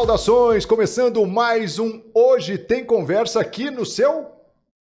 Saudações, começando mais um Hoje Tem Conversa aqui no seu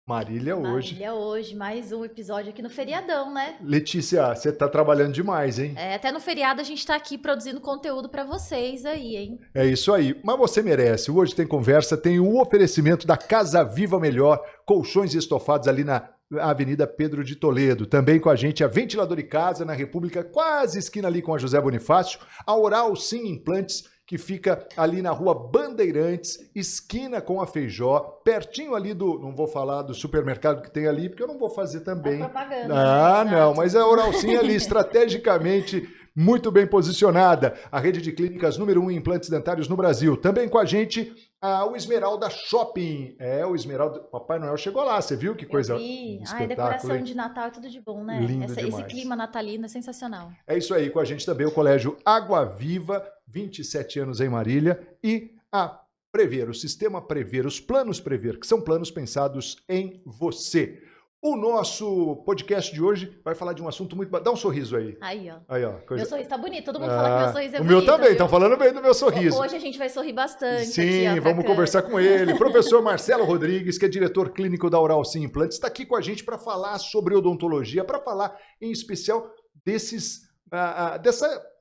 Marília Hoje. Marília Hoje, mais um episódio aqui no feriadão, né? Letícia, você tá trabalhando demais, hein? Até no feriado a gente tá aqui produzindo conteúdo pra vocês aí, hein? É isso aí, mas você merece. O Hoje Tem Conversa tem o oferecimento da Casa Viva Melhor, colchões e estofados ali na Avenida Pedro de Toledo. Também com a gente a Ventilador e Casa, na República, quase esquina ali com a José Bonifácio. A Oral Sim Implantes, que fica ali na rua Bandeirantes, esquina com a Feijó, pertinho ali do, não vou falar do supermercado que tem ali, porque eu não vou fazer também. É propaganda, Ah, né? não, mas a Oral Sim ali, estrategicamente muito bem posicionada. A rede de clínicas número 1 em implantes dentários no Brasil. Também com a gente, o Esmeralda Shopping. É, o Esmeralda... Papai Noel chegou lá, você viu que coisa? Eu vi. Espetáculo, Decoração hein? de Natal é tudo de bom, né? Lindo Esse demais. clima natalino é sensacional. É isso aí, com a gente também o Colégio Água Viva, 27 anos em Marília, e a Prever, o Sistema Prever, os planos Prever, que são planos pensados em você. O nosso podcast de hoje vai falar de um assunto muito... Dá um sorriso aí. Aí, ó. Aí, ó. Meu sorriso tá bonito. Todo mundo fala que meu sorriso é O bonito. meu também, viu? estão falando bem do meu sorriso. Hoje a gente vai sorrir bastante. Sim, aqui, ó, pra vamos câmera. conversar com ele. Professor Marcelo Rodrigues, que é diretor clínico da Oral Sim Implantes, está aqui com a gente para falar sobre odontologia, para falar em especial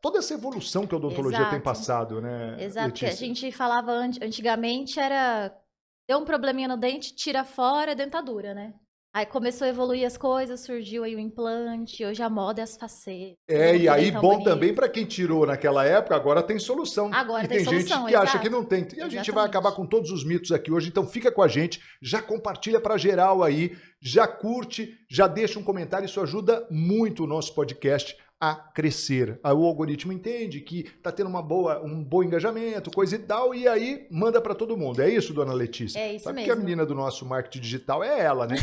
toda essa evolução que a odontologia Exato. tem passado, né? Exato, porque a Letícia? gente falava antigamente era deu um probleminha no dente, tira fora a dentadura, né? Aí começou a evoluir as coisas, surgiu aí o implante, hoje a moda é as facetas. E aí tão bom bonito. também para quem tirou naquela época, agora tem solução. Agora e tem gente solução, que acha exato. que não tem. E a gente vai Exatamente. acabar com todos os mitos aqui hoje, então fica com a gente, já compartilha para geral aí, já curte, já deixa um comentário, isso ajuda muito o nosso podcast a crescer. Aí o algoritmo entende que está tendo um bom engajamento, coisa e tal, e aí manda para todo mundo. É isso, dona Letícia? É isso Sabe mesmo. que a menina do nosso marketing digital é ela, né?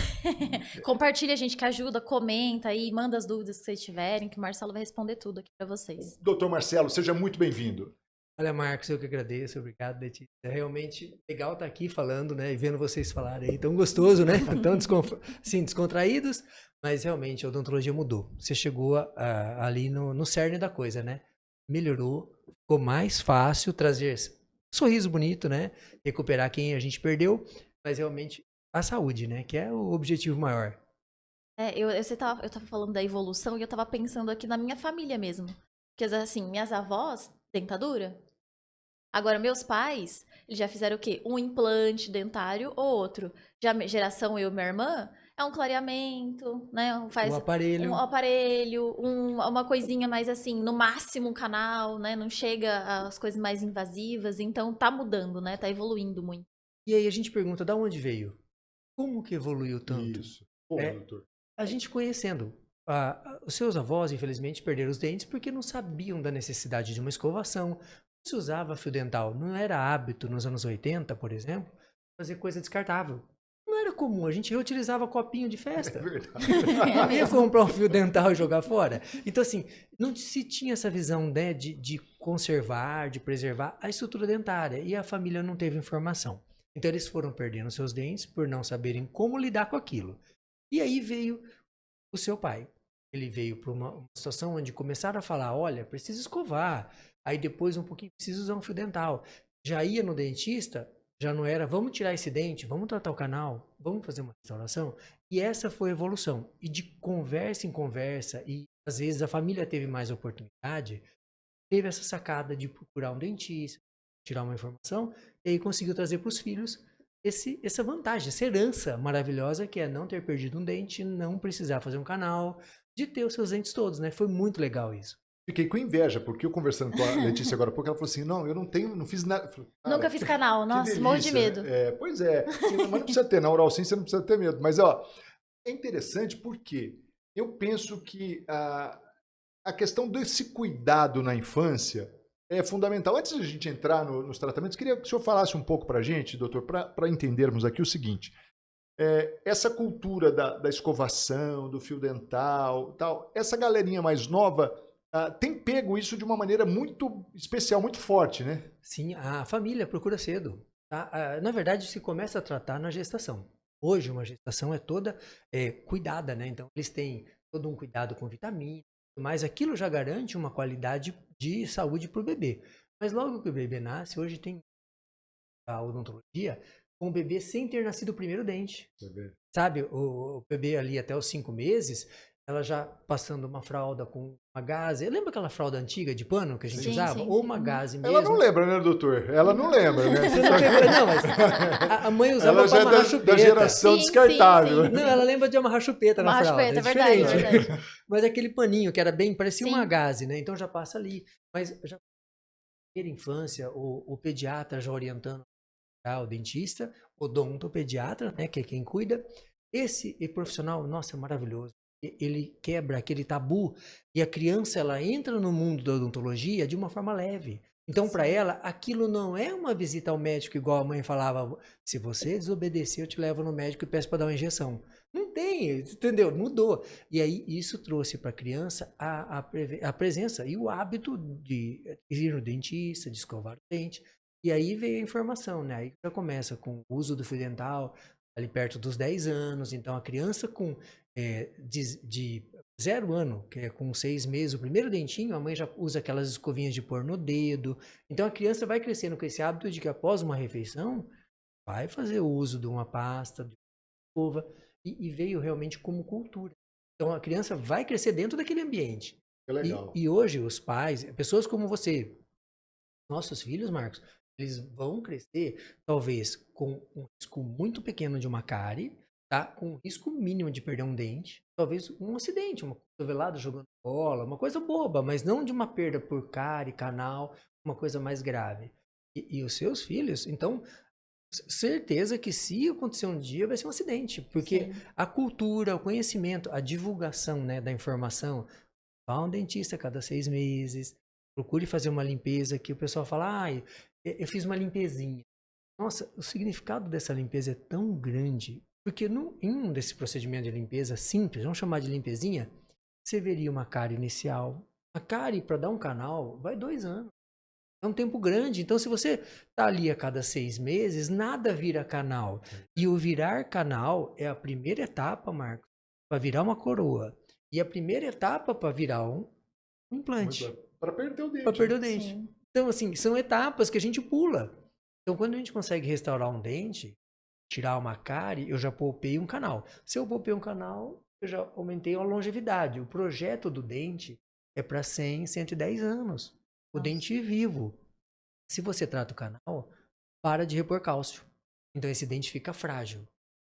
Compartilha, gente, que ajuda, comenta aí, manda as dúvidas que vocês tiverem, que o Marcelo vai responder tudo aqui pra vocês. Doutor Marcelo, seja muito bem-vindo. Olha, Marcos, eu que agradeço, obrigado, Letícia. É realmente legal estar aqui falando, né, e vendo vocês falarem aí, tão gostoso, né, tão descontraídos, mas realmente a odontologia mudou. Você chegou ali no cerne da coisa, né, melhorou, ficou mais fácil trazer um sorriso bonito, né, recuperar quem a gente perdeu, mas realmente a saúde, né, que é o objetivo maior. Eu tava falando da evolução e eu tava pensando aqui na minha família mesmo. Porque, assim, minhas avós, dentadura. Agora, meus pais, eles já fizeram o quê? Um implante dentário ou outro. Já geração eu e minha irmã, é um clareamento, né? Faz Um aparelho. uma coisinha mais assim, no máximo um canal, né? Não chega às coisas mais invasivas. Então, tá mudando, né? Tá evoluindo muito. E aí a gente pergunta, da onde veio? Como que evoluiu tanto? Isso. Pô, doutor. A gente conhecendo. Os seus avós, infelizmente, perderam os dentes porque não sabiam da necessidade de uma escovação. Não se usava fio dental. Não era hábito nos anos 80, por exemplo, fazer coisa descartável. Não era comum. A gente reutilizava copinho de festa. É verdade. Não ia comprar um fio dental e jogar fora. Então, assim, não se tinha essa visão, né, de conservar, de preservar a estrutura dentária. E a família não teve informação. Então, eles foram perdendo seus dentes por não saberem como lidar com aquilo. E aí veio o seu pai. Ele veio para uma situação onde começaram a falar, olha, precisa escovar. Aí depois um pouquinho, precisa usar um fio dental. Já ia no dentista, já não era, vamos tirar esse dente, vamos tratar o canal, vamos fazer uma restauração. E essa foi a evolução. E de conversa em conversa, e às vezes a família teve mais oportunidade, teve essa sacada de procurar um dentista, tirar uma informação, e aí conseguiu trazer para os filhos essa vantagem, essa herança maravilhosa que é não ter perdido um dente, não precisar fazer um canal, de ter os seus dentes todos, né? Foi muito legal isso. Fiquei com inveja, porque eu conversando com a Letícia agora há pouco, ela falou assim, não, eu não fiz nada. Falei, Nunca fiz canal, nossa, morro de medo. Pois é, mas não precisa ter, na Oral Sim você não precisa ter medo. Mas, ó, é interessante porque eu penso que a questão desse cuidado na infância é fundamental. Antes de a gente entrar nos tratamentos, queria que o senhor falasse um pouco para a gente, doutor, para entendermos aqui o seguinte. Essa cultura da escovação, do fio dental, tal, essa galerinha mais nova tem pego isso de uma maneira muito especial, muito forte, né? Sim, a família procura cedo. Tá? Na verdade, se começa a tratar na gestação. Hoje, uma gestação é toda cuidada, né? Então, eles têm todo um cuidado com vitamina, mas aquilo já garante uma qualidade de saúde para o bebê. Mas logo que o bebê nasce, hoje tem a odontologia com o bebê sem ter nascido o primeiro dente. Você vê. Sabe, o bebê ali até os 5 meses, ela já passando uma fralda com uma gaze. Lembra aquela fralda antiga de pano que a gente Sim, usava? sim, Ou sim. uma gaze mesmo. Ela não lembra, né, doutor? Ela não lembra, né? Você não lembra, não, mas a mãe usava Ela já pra é amarrar da chupeta. geração Sim, descartável. sim, sim. Não, ela lembra de amarrar chupeta na Uma fralda. chupeta, É é verdade, diferente. é verdade. Mas aquele paninho que era bem, parecia uma Sim. gaze, né? Então já passa ali. Mas já na primeira infância, o pediatra já orientando o dentista, odontopediatra, né, que é quem cuida. Esse profissional, nossa, é maravilhoso. Ele quebra aquele tabu e a criança ela entra no mundo da odontologia de uma forma leve. Então, para ela, aquilo não é uma visita ao médico igual a mãe falava, se você desobedecer, eu te levo no médico e peço para dar uma injeção. Não tem, entendeu? Mudou. E aí, isso trouxe para a criança a presença e o hábito de ir no dentista, de escovar o dente. E aí veio a informação, né? Aí já começa com o uso do fio dental, ali perto dos 10 anos. Então, a criança com de 0 ano, que é com 6 meses, o primeiro dentinho, a mãe já usa aquelas escovinhas de pôr no dedo. Então, a criança vai crescendo com esse hábito de que após uma refeição, vai fazer o uso de uma pasta, de uma escova, e veio realmente como cultura. Então, a criança vai crescer dentro daquele ambiente. Que legal. E hoje, os pais, pessoas como você, nossos filhos, Marcos, eles vão crescer, talvez, com um risco muito pequeno de uma cárie, tá? Com um risco mínimo de perder um dente, talvez um acidente, uma cotovelada jogando bola, uma coisa boba, mas não de uma perda por cárie, canal, uma coisa mais grave. E os seus filhos, então, certeza que se acontecer um dia vai ser um acidente, porque Sim. a cultura, o conhecimento, a divulgação, né, da informação, vá a um dentista a cada 6 meses, procure fazer uma limpeza que o pessoal fala, ah, eu fiz uma limpezinha. Nossa, o significado dessa limpeza é tão grande, porque em um desse procedimento de limpeza simples, vamos chamar de limpezinha, você veria uma cárie inicial. A cárie, para dar um canal, vai 2 anos. É um tempo grande. Então, se você tá ali a cada 6 meses, nada vira canal. E o virar canal é a primeira etapa, Marcos, para virar uma coroa. E a primeira etapa para virar um implante. Para perder o dente. Para perder o dente. Sim. Então, assim, são etapas que a gente pula. Então, quando a gente consegue restaurar um dente, tirar uma cárie, eu já poupei um canal. Se eu poupei um canal, eu já aumentei a longevidade. O projeto do dente é para 100, 110 anos. O Nossa. dente vivo. Se você trata o canal, para de repor cálcio. Então, esse dente fica frágil.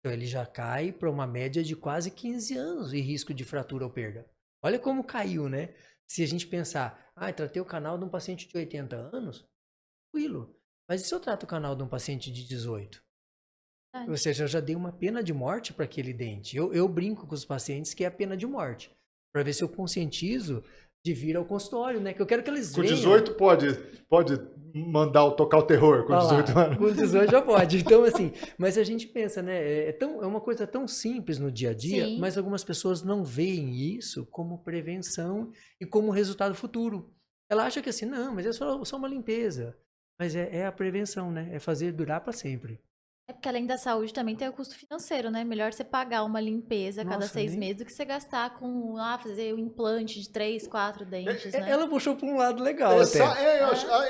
Então, ele já cai para uma média de quase 15 anos e risco de fratura ou perda. Olha como caiu, né? Se a gente pensar, tratei o canal de um paciente de 80 anos, tranquilo. Mas e se eu trato o canal de um paciente de 18? Ou seja, eu já dei uma pena de morte para aquele dente. Eu brinco com os pacientes que é a pena de morte. Para ver se eu conscientizo de vir ao consultório, né? Que eu quero que eles Com venham. 18 pode mandar tocar o terror com 18 anos. Com 18 já pode. Então, assim, mas a gente pensa, né? É uma coisa tão simples no dia a dia, Sim. mas algumas pessoas não veem isso como prevenção e como resultado futuro. Ela acha que assim, não, mas é só uma limpeza. Mas é a prevenção, né? É fazer durar para sempre. É porque além da saúde também tem o custo financeiro, né? Melhor você pagar uma limpeza a cada Nossa, 6 nem- meses do que você gastar com, fazer um implante de 3, 4 dentes, né? Ela puxou para um lado legal até.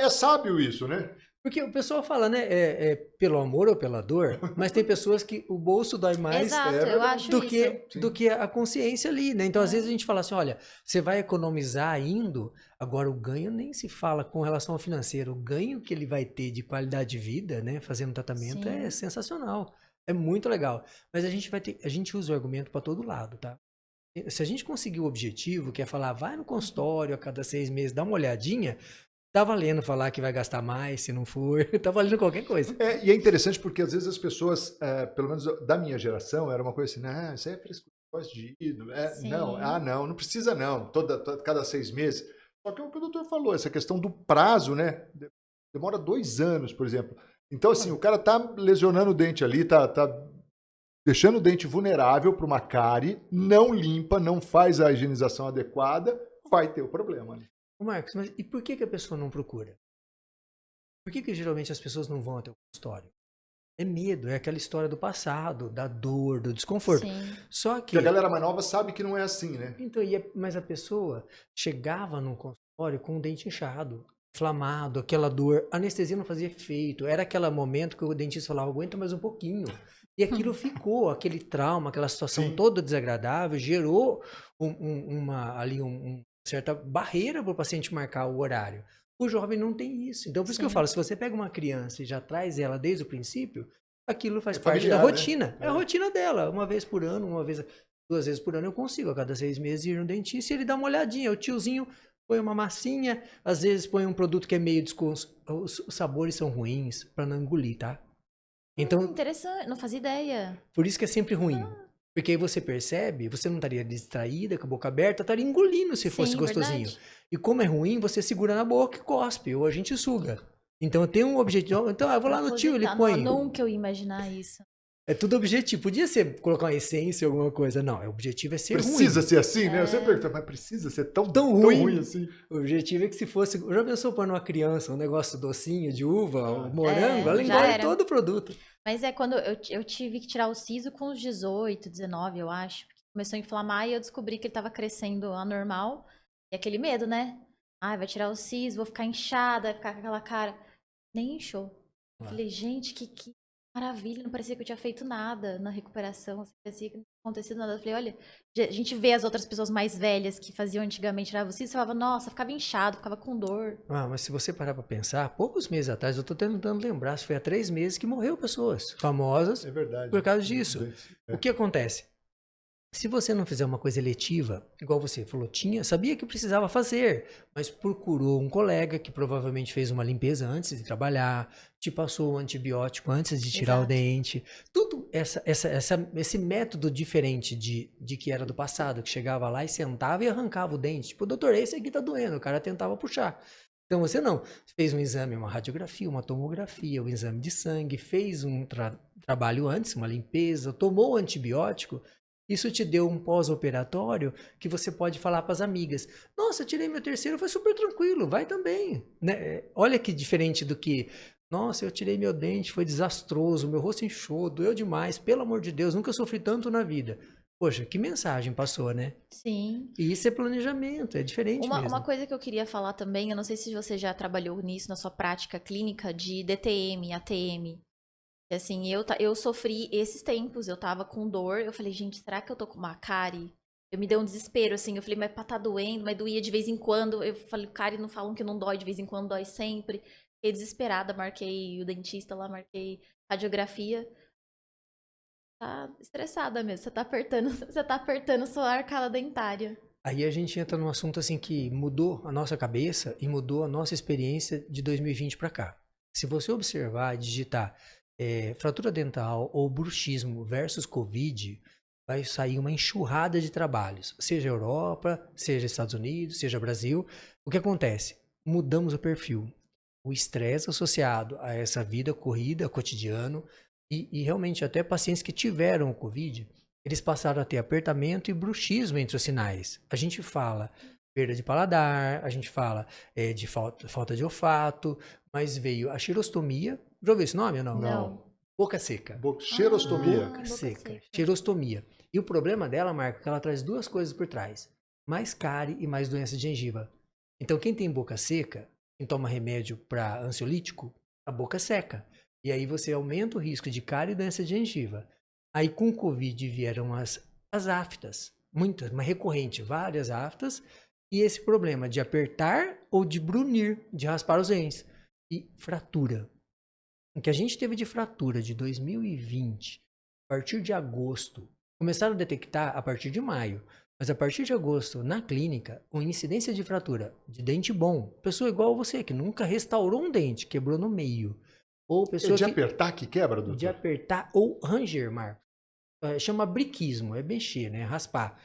É sábio isso, né? Porque o pessoal fala, né? Pelo amor ou pela dor, mas tem pessoas que o bolso dói mais Exato, eu acho do isso. do que a consciência ali, né? Então, às vezes a gente fala assim, olha, você vai economizar indo, agora o ganho nem se fala com relação ao financeiro. O ganho que ele vai ter de qualidade de vida, né? Fazendo tratamento Sim. é sensacional. É muito legal. Mas a gente usa o argumento para todo lado, tá? Se a gente conseguir o objetivo, que é falar, vai no consultório a cada 6 meses, dá uma olhadinha, tá valendo falar que vai gastar mais, se não for, tá valendo qualquer coisa. E é interessante porque às vezes as pessoas, pelo menos da minha geração, era uma coisa assim, não, isso aí é frescura, gosto de ídolo. Sim. Não precisa não, cada 6 meses. Só que é o que o doutor falou, essa questão do prazo, né? Demora 2 anos, por exemplo. Então, assim, o cara tá lesionando o dente ali, tá deixando o dente vulnerável para uma cárie, não limpa, não faz a higienização adequada, vai ter o problema, né? Marcos, mas e por que a pessoa não procura? Por que geralmente as pessoas não vão até o consultório? É medo, é aquela história do passado, da dor, do desconforto. Sim. Só que... Porque a galera mais nova sabe que não é assim, né? Então, mas a pessoa chegava num consultório com o dente inchado. inflamado, aquela dor. A anestesia não fazia efeito. Era aquele momento que o dentista falava, aguenta mais um pouquinho. E aquilo ficou, aquele trauma, aquela situação Sim. toda desagradável, gerou uma certa barreira para o paciente marcar o horário. O jovem não tem isso. Então, por isso que eu Sim. falo, se você pega uma criança e já traz ela desde o princípio, aquilo faz É parte da familiar, né? rotina. É a É. rotina dela. Uma vez por ano, duas vezes por ano eu consigo, a cada 6 meses ir no dentista e ele dá uma olhadinha. O tiozinho põe uma massinha, às vezes põe um produto que é meio descons... Os sabores são ruins para não engolir, tá? Então, Interessante, não fazia ideia. por isso que é sempre ruim. Porque aí você percebe, você não estaria distraída, com a boca aberta, estaria engolindo se fosse Sim, gostosinho. verdade. E como é ruim, você segura na boca e cospe, ou a gente suga. Então tem um objetivo. Então, eu vou lá no tio, ele Proposital. põe. Nunca eu ia imaginar isso. É tudo objetivo. Podia ser colocar uma essência, alguma coisa. Não, o objetivo é ser Precisa ruim. ser assim, né? Eu sempre pergunto, mas precisa ser tão ruim assim? O objetivo é que se fosse. Já pensou pôr numa criança um negócio docinho de uva, morango? Ela já engole era. todo o produto. Mas é quando eu tive que tirar o siso com os 18, 19, eu acho. Porque começou a inflamar e eu descobri que ele tava crescendo anormal. E aquele medo, né? Ai, vai tirar o siso, vou ficar inchada, vai ficar com aquela cara. Nem inchou. Eu Ah. falei, gente, que maravilha. Não parecia que eu tinha feito nada na recuperação. Assim, parecia que não tinha acontecido nada. Eu falei, olha, a gente vê as outras pessoas mais velhas que faziam antigamente tiravam o siso, você falava, nossa, ficava inchado, ficava com dor. Ah, mas se você parar pra pensar, poucos meses atrás, eu tô tentando lembrar, se foi há 3 meses que morreu pessoas famosas É verdade. por causa disso. Doente. O que acontece? Se você não fizer uma coisa eletiva, igual você falou, sabia que precisava fazer, mas procurou um colega que provavelmente fez uma limpeza antes de trabalhar, te passou um antibiótico antes de tirar o Exato. dente. Tudo esse método diferente de que era do passado, que chegava lá e sentava e arrancava o dente. Tipo, doutor, esse aqui tá doendo, o cara tentava puxar. Então você não, fez um exame, uma radiografia, uma tomografia, um exame de sangue, fez um trabalho antes, uma limpeza, tomou o antibiótico. Isso te deu um pós-operatório que você pode falar para as amigas. Nossa, tirei meu terceiro, foi super tranquilo, vai também. Né? Olha que diferente do que, nossa, eu tirei meu dente, foi desastroso, meu rosto inchou, doeu demais, pelo amor de Deus, nunca sofri tanto na vida. Poxa, que mensagem passou, né? Sim. E isso é planejamento, é diferente mesmo. Uma coisa que eu queria falar também, eu não sei se você já trabalhou nisso na sua prática clínica de DTM, ATM. Assim, eu sofri esses tempos, eu tava com dor, eu falei, gente, será que eu tô com uma cárie? Eu me dei um desespero, assim, eu falei, mas tá doendo, mas doía de vez em quando. Eu falei, cárie não falam que não dói de vez em quando, dói sempre. Fiquei desesperada, marquei o dentista lá, marquei radiografia. Tá estressada mesmo, você tá apertando sua arcada dentária. Aí a gente entra num assunto assim que mudou a nossa cabeça e mudou a nossa experiência de 2020 para cá. Se você observar, digitar fratura dental ou bruxismo versus Covid, vai sair uma enxurrada de trabalhos, seja Europa, seja Estados Unidos, seja Brasil. O que acontece? Mudamos o perfil. O estresse associado a essa vida corrida, cotidiano, e realmente até pacientes que tiveram o Covid, eles passaram a ter apertamento e bruxismo entre os sinais. A gente fala perda de paladar, a gente fala de falta de olfato, mas veio a xerostomia. Já ouviu esse nome ou não? Não. Boca seca. Xerostomia. Boca boca seca. seca. Xerostomia. E o problema dela, Marco, é que ela traz duas coisas por trás. Mais cárie e mais doença de gengiva. Então, quem tem boca seca, quem toma remédio para ansiolítico, a boca seca. E aí você aumenta o risco de cárie e doença de gengiva. Aí com o Covid vieram as aftas. Muitas, mas recorrente, várias aftas. E esse problema de apertar ou de brunir, de raspar os dentes. E fratura. O que a gente teve de fratura de 2020, a partir de agosto, começaram a detectar a partir de maio, mas a partir de agosto, na clínica, com incidência de fratura de dente bom, pessoa igual você, que nunca restaurou um dente, quebrou no meio, ou pessoa de apertar que quebra, doutor? De apertar ou ranger, Marco. Chama briquismo, é mexer, né? Raspar.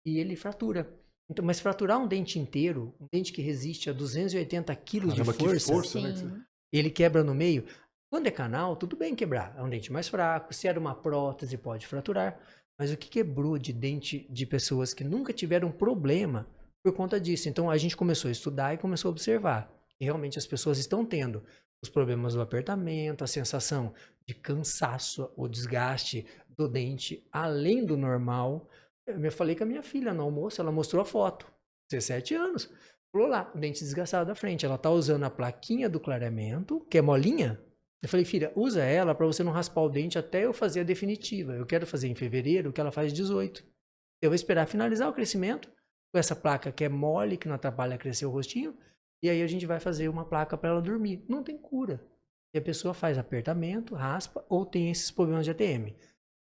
E ele fratura. Então, mas fraturar um dente inteiro, um dente que resiste a 280 quilos de força, que força, né? Ele quebra no meio. Quando é canal, tudo bem quebrar. É um dente mais fraco. Se era uma prótese, pode fraturar. Mas o que quebrou de dente de pessoas que nunca tiveram problema por conta disso? Então a gente começou a estudar e começou a observar. E realmente as pessoas estão tendo os problemas do apertamento, a sensação de cansaço, o desgaste do dente além do normal. Eu falei com a minha filha no almoço, ela mostrou a foto. 17 anos. Falou lá, o dente desgastado da frente. Ela tá usando a plaquinha do clareamento, que é molinha. Eu falei, filha, usa ela para você não raspar o dente até eu fazer a definitiva. Eu quero fazer em fevereiro, o que ela faz 18. Eu vou esperar finalizar o crescimento com essa placa que é mole, que não atrapalha crescer o rostinho. E aí a gente vai fazer uma placa para ela dormir. Não tem cura. E a pessoa faz apertamento, raspa ou tem esses problemas de ATM.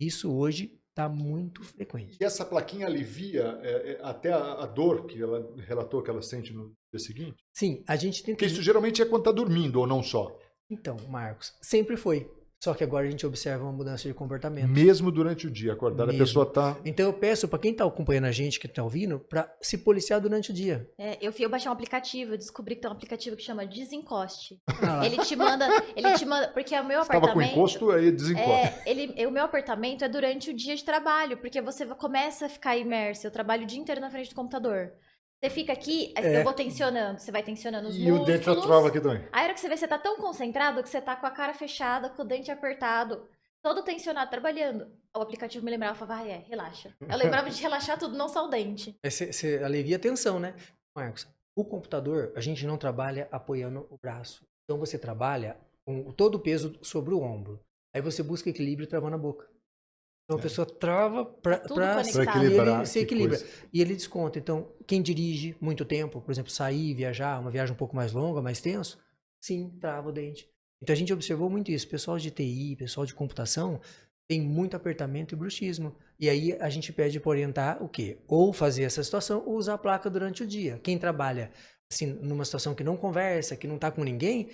Isso hoje está muito frequente. E essa plaquinha alivia até a dor que ela relatou que ela sente no dia seguinte? Sim, a gente tenta... Porque isso geralmente é quando está dormindo ou não só. Então, Marcos, sempre foi. Só que agora a gente observa uma mudança de comportamento. Mesmo durante o dia, acordada, a Mesmo. pessoa está... Então eu peço para quem está acompanhando a gente, que está ouvindo, para se policiar durante o dia. Eu baixei um aplicativo, eu descobri que tem um aplicativo que chama Desencoste. Ah lá. Ele te manda, porque o meu Estava com apartamento... encosto, aí desencosta. O meu apartamento é durante o dia de trabalho, porque você começa a ficar imerso. Eu trabalho o dia inteiro na frente do computador. Você fica aqui, eu vou tensionando, você vai tensionando os E músculos. o dente já trava aqui também. Aí a hora que você vê, você tá tão concentrado que você tá com a cara fechada, com o dente apertado, todo tensionado, trabalhando. O aplicativo me lembrava, eu falava, relaxa. Eu lembrava de relaxar tudo, não só o dente. Você alivia a tensão, né? Marcos, o computador, a gente não trabalha apoiando o braço. Então você trabalha com todo o peso sobre o ombro. Aí você busca equilíbrio travando a boca. Então a pessoa trava para equilibrar, se equilibra. E ele desconta. Então, quem dirige muito tempo, por exemplo, sair, viajar, uma viagem um pouco mais longa, mais tenso, sim, trava o dente. Então a gente observou muito isso. Pessoal de TI, pessoal de computação, tem muito apertamento e bruxismo. E aí a gente pede para orientar o quê? Ou fazer essa situação, ou usar a placa durante o dia. Quem trabalha assim, numa situação que não conversa, que não está com ninguém,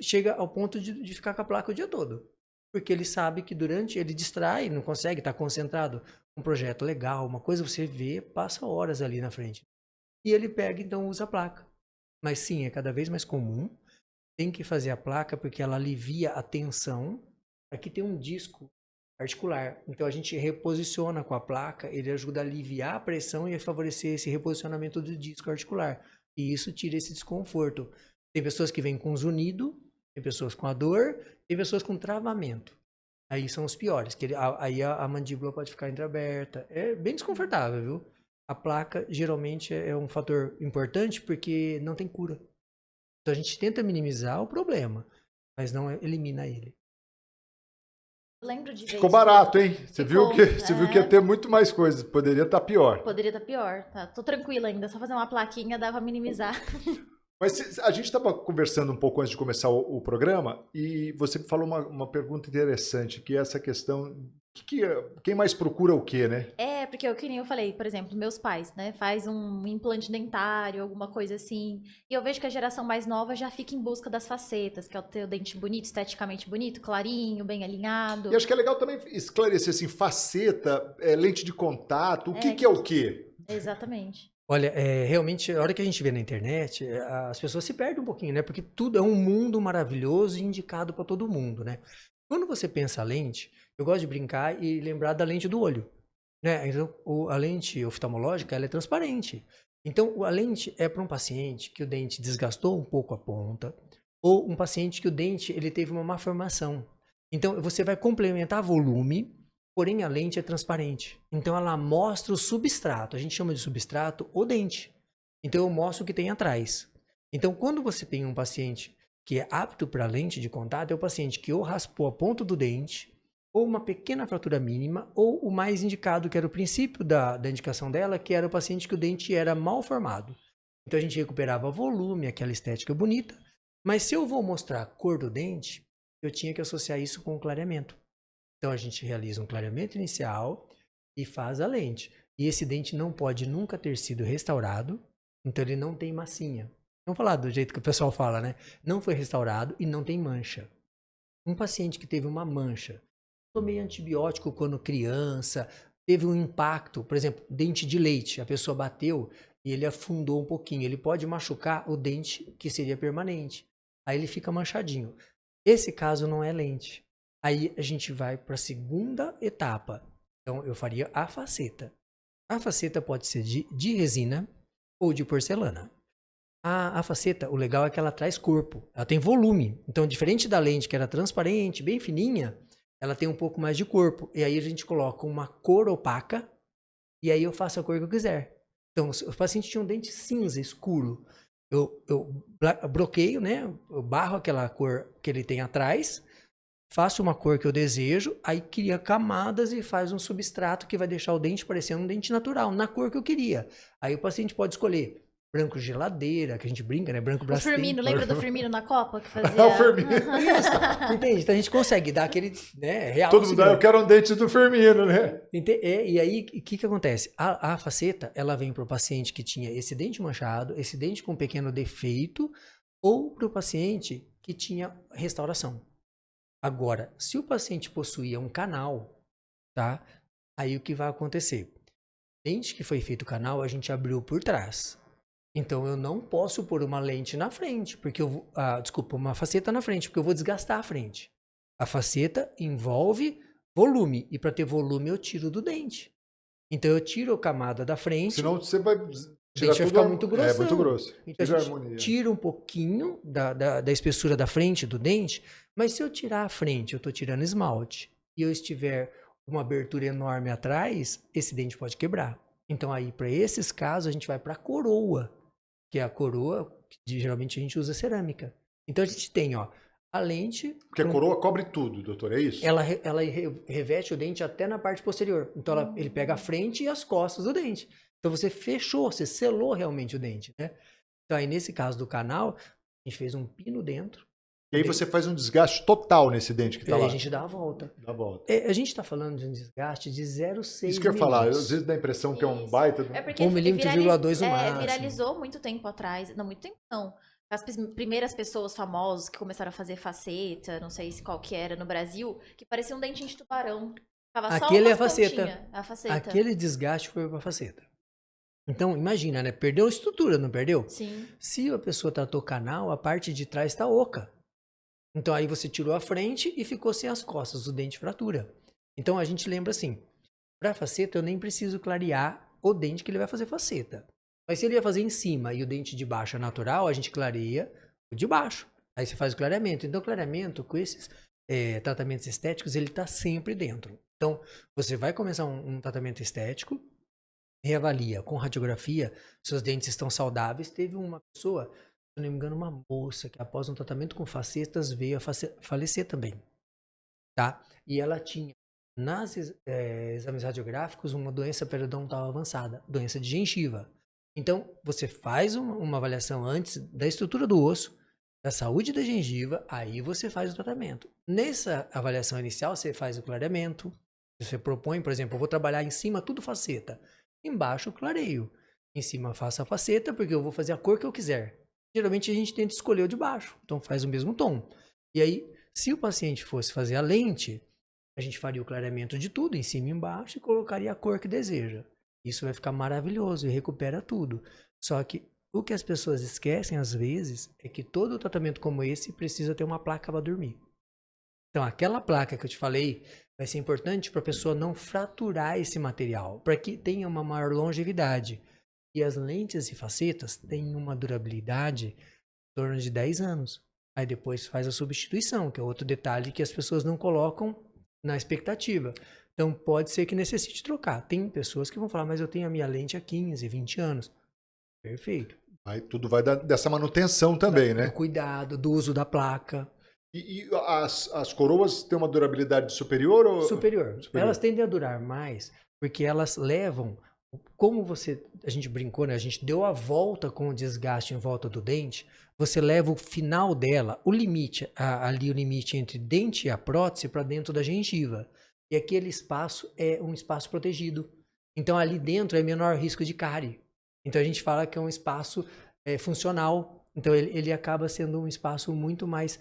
chega ao ponto de ficar com a placa o dia todo. Porque ele sabe que ele distrai, não consegue estar concentrado. Um projeto legal, uma coisa você vê, passa horas ali na frente. E ele pega, então usa a placa. Mas sim, é cada vez mais comum. Tem que fazer a placa porque ela alivia a tensão. Aqui tem um disco articular. Então a gente reposiciona com a placa, ele ajuda a aliviar a pressão e a favorecer esse reposicionamento do disco articular. E isso tira esse desconforto. Tem pessoas que vêm com zunido, tem pessoas com a dor, tem pessoas com travamento. Aí são os piores, que aí a mandíbula pode ficar entreaberta. É bem desconfortável, viu? A placa geralmente é um fator importante porque não tem cura. Então a gente tenta minimizar o problema, mas não elimina ele. Eu lembro de ver Ficou isso. barato, hein? Você Ficou, viu que ia ter muito mais coisas. Poderia estar pior. Poderia estar pior, tá? Tô tranquila ainda, só fazer uma plaquinha dá pra minimizar. Mas a gente estava conversando um pouco antes de começar o programa e você falou uma pergunta interessante, que é essa questão quem mais procura o quê, né? Porque que nem eu falei, por exemplo, meus pais, né? Faz um implante dentário, alguma coisa assim. E eu vejo que a geração mais nova já fica em busca das facetas, que é o teu dente bonito, esteticamente bonito, clarinho, bem alinhado. E acho que é legal também esclarecer assim, faceta, lente de contato, o que é o quê? Exatamente. Olha, realmente, a hora que a gente vê na internet, as pessoas se perdem um pouquinho, né? Porque tudo é um mundo maravilhoso e indicado para todo mundo, né? Quando você pensa a lente, eu gosto de brincar e lembrar da lente do olho, né? Então, a lente oftalmológica, ela é transparente. Então, a lente é para um paciente que o dente desgastou um pouco a ponta, ou um paciente que o dente ele teve uma má formação. Então, você vai complementar volume, porém a lente é transparente. Então ela mostra o substrato. A gente chama de substrato o dente. Então eu mostro o que tem atrás. Então quando você tem um paciente que é apto para lente de contato, é o paciente que ou raspou a ponta do dente, ou uma pequena fratura mínima, ou o mais indicado, que era o princípio da indicação dela, que era o paciente que o dente era mal formado. Então a gente recuperava volume, aquela estética bonita. Mas se eu vou mostrar a cor do dente, eu tinha que associar isso com o clareamento. Então, a gente realiza um clareamento inicial e faz a lente. E esse dente não pode nunca ter sido restaurado, então ele não tem massinha. Vamos falar do jeito que o pessoal fala, né? Não foi restaurado e não tem mancha. Um paciente que teve uma mancha, tomei antibiótico quando criança, teve um impacto, por exemplo, dente de leite, a pessoa bateu e ele afundou um pouquinho, ele pode machucar o dente que seria permanente. Aí ele fica manchadinho. Esse caso não é lente. Aí a gente vai para a segunda etapa. Então eu faria a faceta. A faceta pode ser de resina ou de porcelana. A faceta, o legal é que ela traz corpo. Ela tem volume. Então, diferente da lente que era transparente, bem fininha, ela tem um pouco mais de corpo. E aí a gente coloca uma cor opaca e aí eu faço a cor que eu quiser. Então, o paciente tinha um dente cinza, escuro. Eu bloqueio, né? Eu barro aquela cor que ele tem atrás, faço uma cor que eu desejo, aí cria camadas e faz um substrato que vai deixar o dente parecendo um dente natural, na cor que eu queria. Aí o paciente pode escolher branco geladeira, que a gente brinca, né? Branco O Brastemp. Firmino, lembra do Firmino na Copa que fazia? O Firmino. Isso, entende? Então a gente consegue dar aquele, né, real. Todo mundo, eu quero um dente do Firmino, né? E aí, o que acontece? A faceta, ela vem para o paciente que tinha esse dente manchado, esse dente com um pequeno defeito, ou para o paciente que tinha restauração. Agora, se o paciente possuía um canal, tá? Aí o que vai acontecer? Dente que foi feito canal, a gente abriu por trás. Então eu não posso pôr uma lente na frente, porque eu vou, uma faceta na frente, porque eu vou desgastar a frente. A faceta envolve volume, e para ter volume eu tiro do dente. Então eu tiro a camada da frente. Senão você vai O tirar dente vai ficar muito grosso. É, muito grosso. Então a gente tira um pouquinho da espessura da frente do dente, mas se eu tirar a frente, eu estou tirando esmalte, e eu estiver uma abertura enorme atrás, esse dente pode quebrar. Então aí, para esses casos, a gente vai para a coroa, que é a coroa que geralmente a gente usa cerâmica. Então a gente tem, ó, a lente... Porque a coroa cobre tudo, doutor, é isso? Ela reveste o dente até na parte posterior. Então ele pega a frente e as costas do dente. Então você fechou, você selou realmente o dente, né? Então aí nesse caso do canal, a gente fez um pino dentro. E aí você faz um desgaste total nesse dente que tá E aí lá. a gente dá a volta. Dá a volta. A gente está falando de um desgaste de 0,6 Isso que eu ia falar, às vezes dá a impressão que é um baita... É porque 1,2 milímetro no máximo. viralizou muito tempo atrás. Não, muito tempo não. As primeiras pessoas famosas que começaram a fazer faceta, não sei se qual que era no Brasil, que parecia um dentinho de tubarão. Ficava Aquele só é a a faceta. Aquele desgaste foi para a faceta. Então, imagina, né? Perdeu a estrutura, não perdeu? Sim. Se a pessoa tratou canal, a parte de trás está oca. Então, aí você tirou a frente e ficou sem as costas, o dente fratura. Então, a gente lembra assim, para faceta eu nem preciso clarear o dente que ele vai fazer faceta. Mas se ele ia fazer em cima e o dente de baixo é natural, a gente clareia o de baixo. Aí você faz o clareamento. Então, o clareamento com esses tratamentos estéticos, ele está sempre dentro. Então, você vai começar um tratamento estético, reavalia com radiografia, seus dentes estão saudáveis. Teve uma pessoa, se não me engano, uma moça que após um tratamento com facetas veio a falecer também, tá? E ela tinha, nas exames radiográficos, uma doença periodontal avançada, doença de gengiva. Então, você faz uma avaliação antes da estrutura do osso, da saúde da gengiva, aí você faz o tratamento. Nessa avaliação inicial, você faz o clareamento, você propõe, por exemplo, eu vou trabalhar em cima tudo faceta, embaixo clareio, em cima faço a faceta, porque eu vou fazer a cor que eu quiser. Geralmente a gente tenta escolher o de baixo, então faz o mesmo tom. E aí, se o paciente fosse fazer a lente, a gente faria o clareamento de tudo, em cima e embaixo, e colocaria a cor que deseja. Isso vai ficar maravilhoso e recupera tudo. Só que o que as pessoas esquecem às vezes é que todo tratamento como esse precisa ter uma placa para dormir. Então aquela placa que eu te falei vai ser importante para a pessoa não fraturar esse material, para que tenha uma maior longevidade. E as lentes e facetas têm uma durabilidade em torno de 10 anos. Aí depois faz a substituição, que é outro detalhe que as pessoas não colocam na expectativa. Então, pode ser que necessite trocar. Tem pessoas que vão falar, mas eu tenho a minha lente há 15, 20 anos. Perfeito. Tudo vai dessa manutenção também, né? Do cuidado, do uso da placa. E as coroas têm uma durabilidade superior? Ou... Superior. Elas tendem a durar mais, porque elas levam, como a gente brincou, né? A gente deu a volta com o desgaste em volta do dente, você leva o final dela, o limite, ali o limite entre dente e a prótese para dentro da gengiva. E aquele espaço é um espaço protegido. Então, ali dentro é menor risco de cárie. Então, a gente fala que é um espaço funcional. Então, ele acaba sendo um espaço muito mais,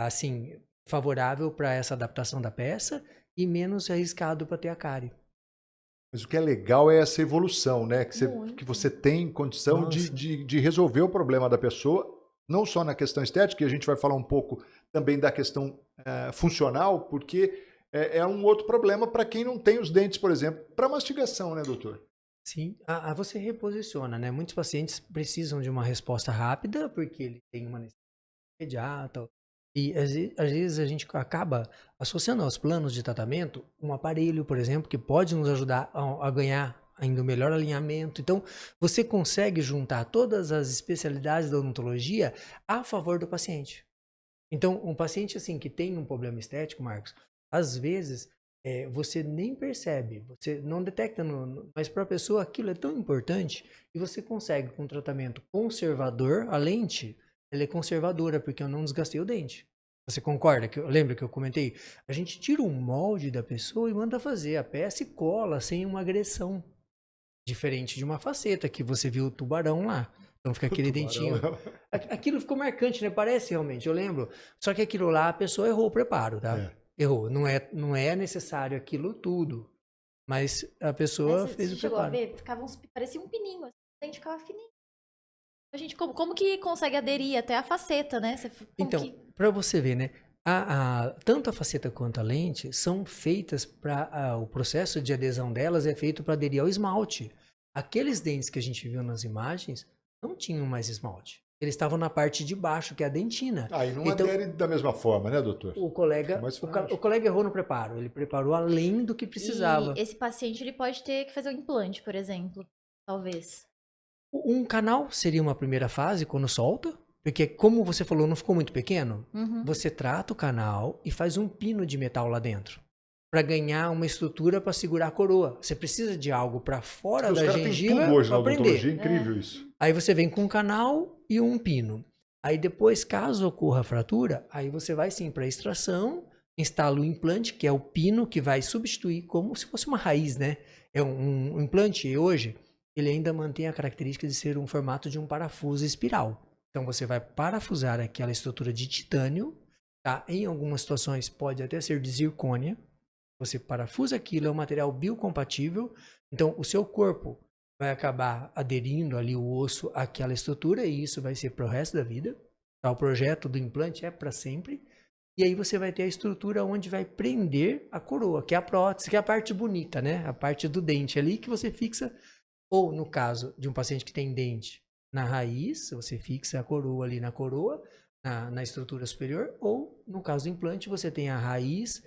assim, favorável para essa adaptação da peça e menos arriscado para ter a cárie. Mas o que é legal é essa evolução, né? Que você tem condição de resolver o problema da pessoa, não só na questão estética, e a gente vai falar um pouco também da questão funcional, porque... É um outro problema para quem não tem os dentes, por exemplo, para mastigação, né, doutor? Sim, você reposiciona, né? Muitos pacientes precisam de uma resposta rápida, porque ele tem uma necessidade imediata. E às vezes a gente acaba associando aos planos de tratamento um aparelho, por exemplo, que pode nos ajudar a ganhar ainda o melhor alinhamento. Então, você consegue juntar todas as especialidades da odontologia a favor do paciente. Então, um paciente assim que tem um problema estético, Marcos, às vezes você nem percebe, você não detecta, mas para a pessoa aquilo é tão importante e você consegue com um tratamento conservador, a lente, ela é conservadora porque eu não desgastei o dente. Você concorda? Lembra que eu comentei? A gente tira um molde da pessoa e manda fazer a peça e cola sem uma agressão. Diferente de uma faceta que você viu o tubarão lá. Então fica aquele dentinho. Aquilo ficou marcante, né? Parece realmente, eu lembro. Só que aquilo lá a pessoa errou o preparo, tá? Errou. Não é necessário aquilo tudo. Mas a pessoa fez o preparo. Você chegou a ver? Parecia um pininho. Assim, o dente ficava fininho. A gente, como que consegue aderir até a faceta, né? Então, para você ver, né? Tanto a faceta quanto a lente são feitas para... o processo de adesão delas é feito para aderir ao esmalte. Aqueles dentes que a gente viu nas imagens não tinham mais esmalte. Eles estavam na parte de baixo, que é a dentina. E não adere da mesma forma, né, doutor? O colega errou no preparo. Ele preparou além do que precisava. E esse paciente ele pode ter que fazer um implante, por exemplo. Talvez. Um canal seria uma primeira fase, quando solta. Porque, como você falou, não ficou muito pequeno. Você trata o canal e faz um pino de metal lá dentro. Para ganhar uma estrutura para segurar a coroa. Você precisa de algo para fora da gengiva tem tudo hoje na para odontologia, prender. incrível isso. Aí você vem com um canal e um pino. Aí depois, caso ocorra a fratura, aí você vai sim para extração, instala o implante, que é o pino que vai substituir como se fosse uma raiz, né? É um implante hoje, ele ainda mantém a característica de ser um formato de um parafuso espiral. Então você vai parafusar aquela estrutura de titânio, tá? Em algumas situações pode até ser de zircônia. Você parafusa aquilo, é um material biocompatível. Então o seu corpo vai acabar aderindo ali o osso àquela estrutura e isso vai ser para o resto da vida. Tá? O projeto do implante é para sempre. E aí você vai ter a estrutura onde vai prender a coroa, que é a prótese, que é a parte bonita, né? A parte do dente ali que você fixa, ou no caso de um paciente que tem dente, na raiz, você fixa a coroa ali na coroa, na estrutura superior, ou no caso do implante, você tem a raiz,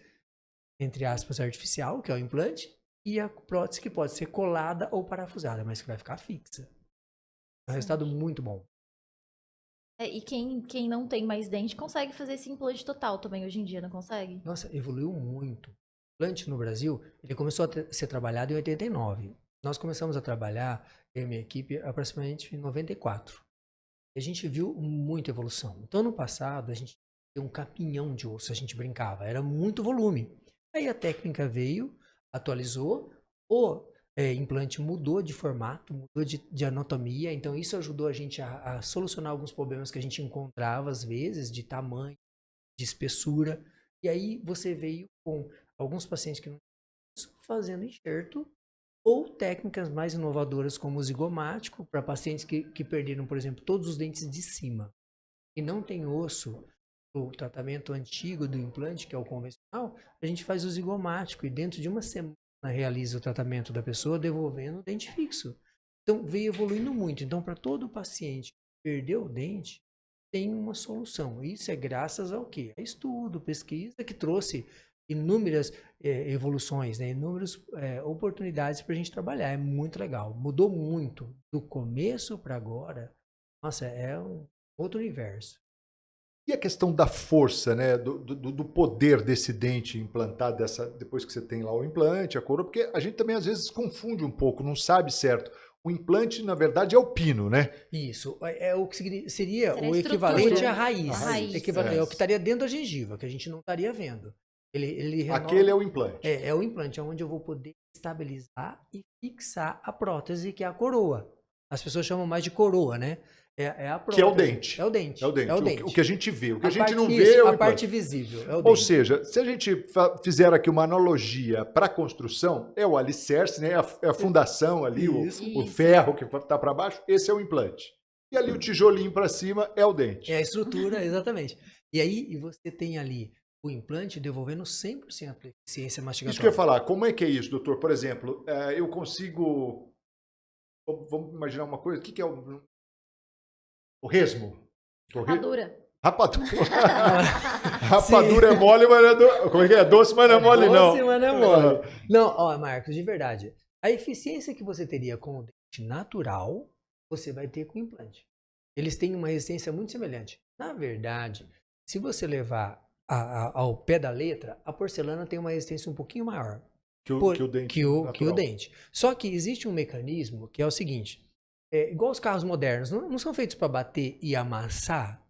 entre aspas, artificial, que é o implante, e a prótese que pode ser colada ou parafusada, mas que vai ficar fixa. É um resultado muito bom. E quem não tem mais dente consegue fazer esse implante total também hoje em dia, não consegue? Nossa, evoluiu muito. O implante no Brasil, ele começou a ser trabalhado em 89. Nós começamos a trabalhar, eu e minha equipe, aproximadamente em 94. E a gente viu muita evolução. Então, no passado, a gente tinha um caminhão de osso, a gente brincava, era muito volume. Aí a técnica veio, atualizou, o implante mudou de formato, mudou de anatomia, então isso ajudou a gente a solucionar alguns problemas que a gente encontrava, às vezes, de tamanho, de espessura. E aí você veio com alguns pacientes que não tinham isso, fazendo enxerto, ou técnicas mais inovadoras como o zigomático, para pacientes que perderam, por exemplo, todos os dentes de cima e não tem osso. O tratamento antigo do implante, que é o convencional, a gente faz o zigomático e dentro de uma semana realiza o tratamento da pessoa devolvendo o dente fixo. Então veio evoluindo muito. Então para todo paciente que perdeu o dente, tem uma solução. Isso é graças ao quê? A estudo, pesquisa que trouxe inúmeras evoluções, né? Inúmeras oportunidades para a gente trabalhar. É muito legal. Mudou muito do começo para agora. Nossa, é um outro universo. E a questão da força, né? Do poder desse dente implantado, depois que você tem lá o implante, a coroa, porque a gente também às vezes confunde um pouco, não sabe certo. O implante, na verdade, é o pino, né? Isso. É o que seria o equivalente à raiz. É o que estaria dentro da gengiva, que a gente não estaria vendo. Aquele é o implante. É o implante, é onde eu vou poder estabilizar e fixar a prótese, que é a coroa. As pessoas chamam mais de coroa, né? É a prótese. Que é o dente. É o dente. É o dente. É o dente. O que a gente vê. O que a gente não vê é o implante. A parte visível. É o dente. Ou seja, se a gente fizer aqui uma analogia para a construção, é o alicerce, né? É a fundação ali, o ferro que está para baixo, esse é o implante. E ali o tijolinho para cima é o dente. É a estrutura, exatamente. E aí você tem ali o implante devolvendo 100% da eficiência mastigatória. Isso que eu ia falar. Como é que é isso, doutor? Por exemplo, eu consigo... Vamos imaginar uma coisa. O que é o resmo? Rapadura. Rapadura é mole, mas não é como é que é? Doce, mas não é mole, não. Doce, mas não é mole. Não, Marcos, de verdade. A eficiência que você teria com o dente natural, você vai ter com o implante. Eles têm uma resistência muito semelhante. Na verdade, se você levar ao pé da letra, a porcelana tem uma resistência um pouquinho maior Que o dente que o natural. dente. Só que existe um mecanismo que é o seguinte: igual os carros modernos, não são feitos para bater e amassar.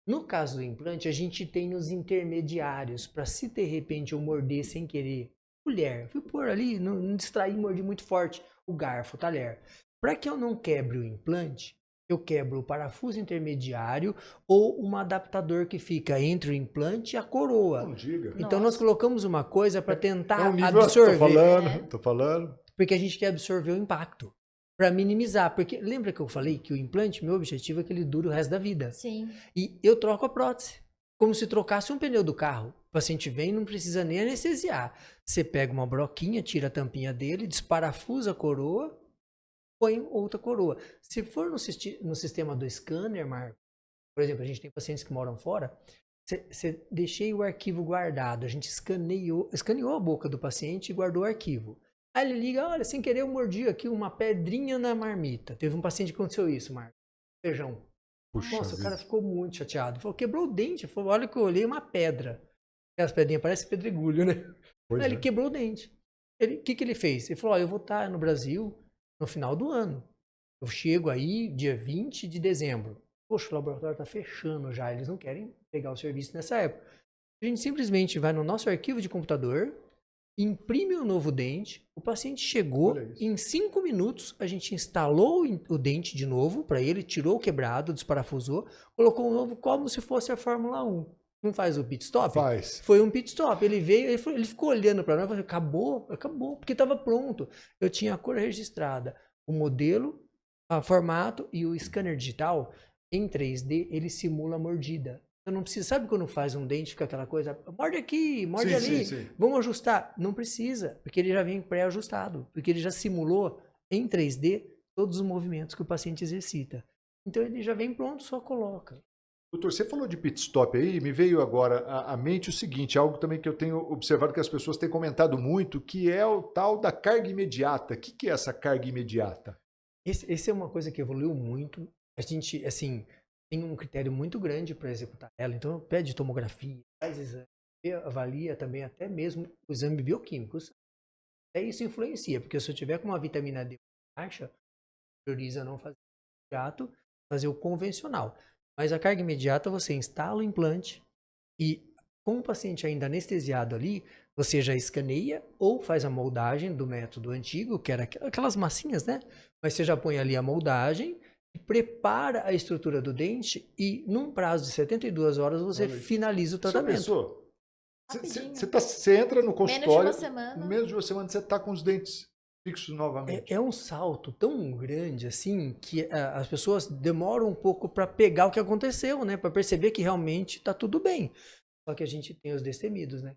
No caso do implante, a gente tem os intermediários para se de repente eu morder sem querer. Colher, fui pôr ali, não distrair, mordi muito forte. O garfo, o talher. Para que eu não quebre o implante, eu quebro o parafuso intermediário ou um adaptador que fica entre o implante e a coroa. Não diga. Então nós colocamos uma coisa para tentar É um nível, absorver. tô falando. Porque a gente quer absorver o impacto. Para minimizar. Porque lembra que eu falei que o implante, meu objetivo é que ele dure o resto da vida. Sim. E eu troco a prótese. Como se trocasse um pneu do carro. O paciente vem e não precisa nem anestesiar. Você pega uma broquinha, tira a tampinha dele, desparafusa a coroa, põe outra coroa. Se for no sistema do scanner, Marco, por exemplo, a gente tem pacientes que moram fora, você deixei o arquivo guardado, a gente escaneou a boca do paciente e guardou o arquivo. Aí ele liga, olha, sem querer eu mordi aqui uma pedrinha na marmita. Teve um paciente que aconteceu isso, Marco. Feijão. Puxa Nossa, o cara vida. ficou muito chateado. Falou, quebrou o dente. Falou, olha que eu olhei uma pedra. Aquelas pedrinhas parecem pedregulho, né? Pois Aí ele é. quebrou o dente. O que ele fez? Ele falou, ó, eu vou estar no Brasil no final do ano. Eu chego aí dia 20 de dezembro. Poxa, o laboratório está fechando já. Eles não querem pegar o serviço nessa época. A gente simplesmente vai no nosso arquivo de computador, imprime um novo dente. O paciente chegou, Olha isso. em 5 minutos a gente instalou o dente de novo para ele, tirou o quebrado, desparafusou, colocou um novo como se fosse a Fórmula 1. Não faz o pit stop? Faz. Foi um pit stop. Ele veio, ele ficou olhando para nós e falou, acabou, porque estava pronto. Eu tinha a cor registrada, o modelo, o formato e o scanner digital em 3D, ele simula a mordida. Eu não preciso, sabe quando faz um dente, fica aquela coisa, morde aqui, morde Sim, ali, sim. vamos ajustar. Não precisa, porque ele já vem pré-ajustado, porque ele já simulou em 3D todos os movimentos que o paciente exercita. Então ele já vem pronto, só coloca. Doutor, você falou de pit stop aí, me veio agora à mente o seguinte, algo também que eu tenho observado que as pessoas têm comentado muito, que é o tal da carga imediata. O que é essa carga imediata? Esse é uma coisa que evoluiu muito. A gente, assim, tem um critério muito grande para executar ela. Então, pede tomografia, faz exame, avalia também até mesmo o exame bioquímico. Até isso influencia, porque se eu tiver com uma vitamina D baixa, prioriza não fazer o imediato, fazer o convencional. Mas a carga imediata, você instala o implante e com o paciente ainda anestesiado ali, você já escaneia ou faz a moldagem do método antigo, que era aquelas massinhas, né? Mas você já põe ali a moldagem, prepara a estrutura do dente e num prazo de 72 horas você finaliza o tratamento. Você pensou? Rapidinho. Você entra no consultório, Menos de uma semana. menos de uma semana você está com os dentes fixos novamente. É um salto tão grande assim que as pessoas demoram um pouco para pegar o que aconteceu, né? Para perceber que realmente está tudo bem. Só que a gente tem os destemidos, né?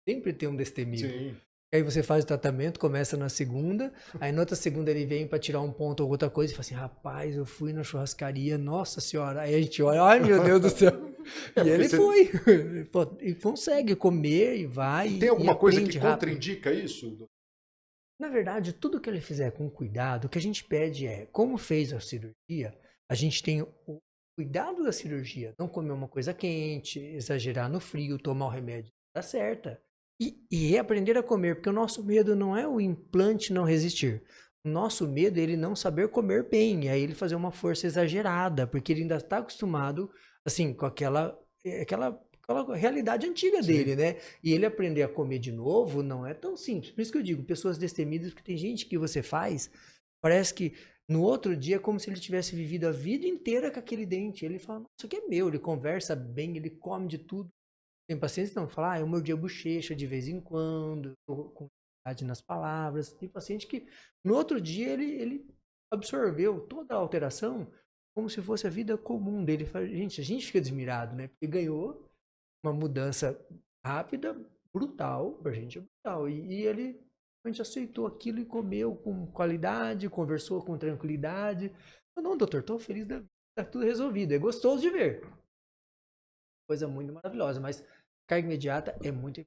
Sempre tem um destemido. Sim. Aí você faz o tratamento, começa na segunda, aí na outra segunda ele vem para tirar um ponto ou outra coisa e fala assim, rapaz, eu fui na churrascaria, nossa senhora. Aí a gente olha, ai meu Deus do céu. E ele foi. Pô, e consegue comer e vai. Tem alguma coisa que aprende rápido. contraindica isso? Na verdade, tudo que ele fizer com cuidado, o que a gente pede é, como fez a cirurgia, a gente tem o cuidado da cirurgia, não comer uma coisa quente, exagerar no frio, tomar o remédio da certa. E aprender a comer, porque o nosso medo não é o implante não resistir. O nosso medo é ele não saber comer bem, e aí ele fazer uma força exagerada, porque ele ainda está acostumado, assim, com aquela realidade antiga dele, né? E ele aprender a comer de novo não é tão simples. Por isso que eu digo, pessoas destemidas, porque tem gente que você faz, parece que no outro dia é como se ele tivesse vivido a vida inteira com aquele dente. Ele fala, nossa, isso aqui é meu, ele conversa bem, ele come de tudo. Tem pacientes que não falam, eu mordi a bochecha de vez em quando, tô com dificuldade nas palavras. Tem paciente que no outro dia ele absorveu toda a alteração como se fosse a vida comum dele. Gente, a gente fica admirado, né? Porque ganhou uma mudança rápida, brutal, pra gente é brutal. E ele realmente aceitou aquilo e comeu com qualidade, conversou com tranquilidade. Eu, não, doutor, tô feliz da vida, tá tudo resolvido. É gostoso de ver. Coisa muito maravilhosa, mas carga imediata é muito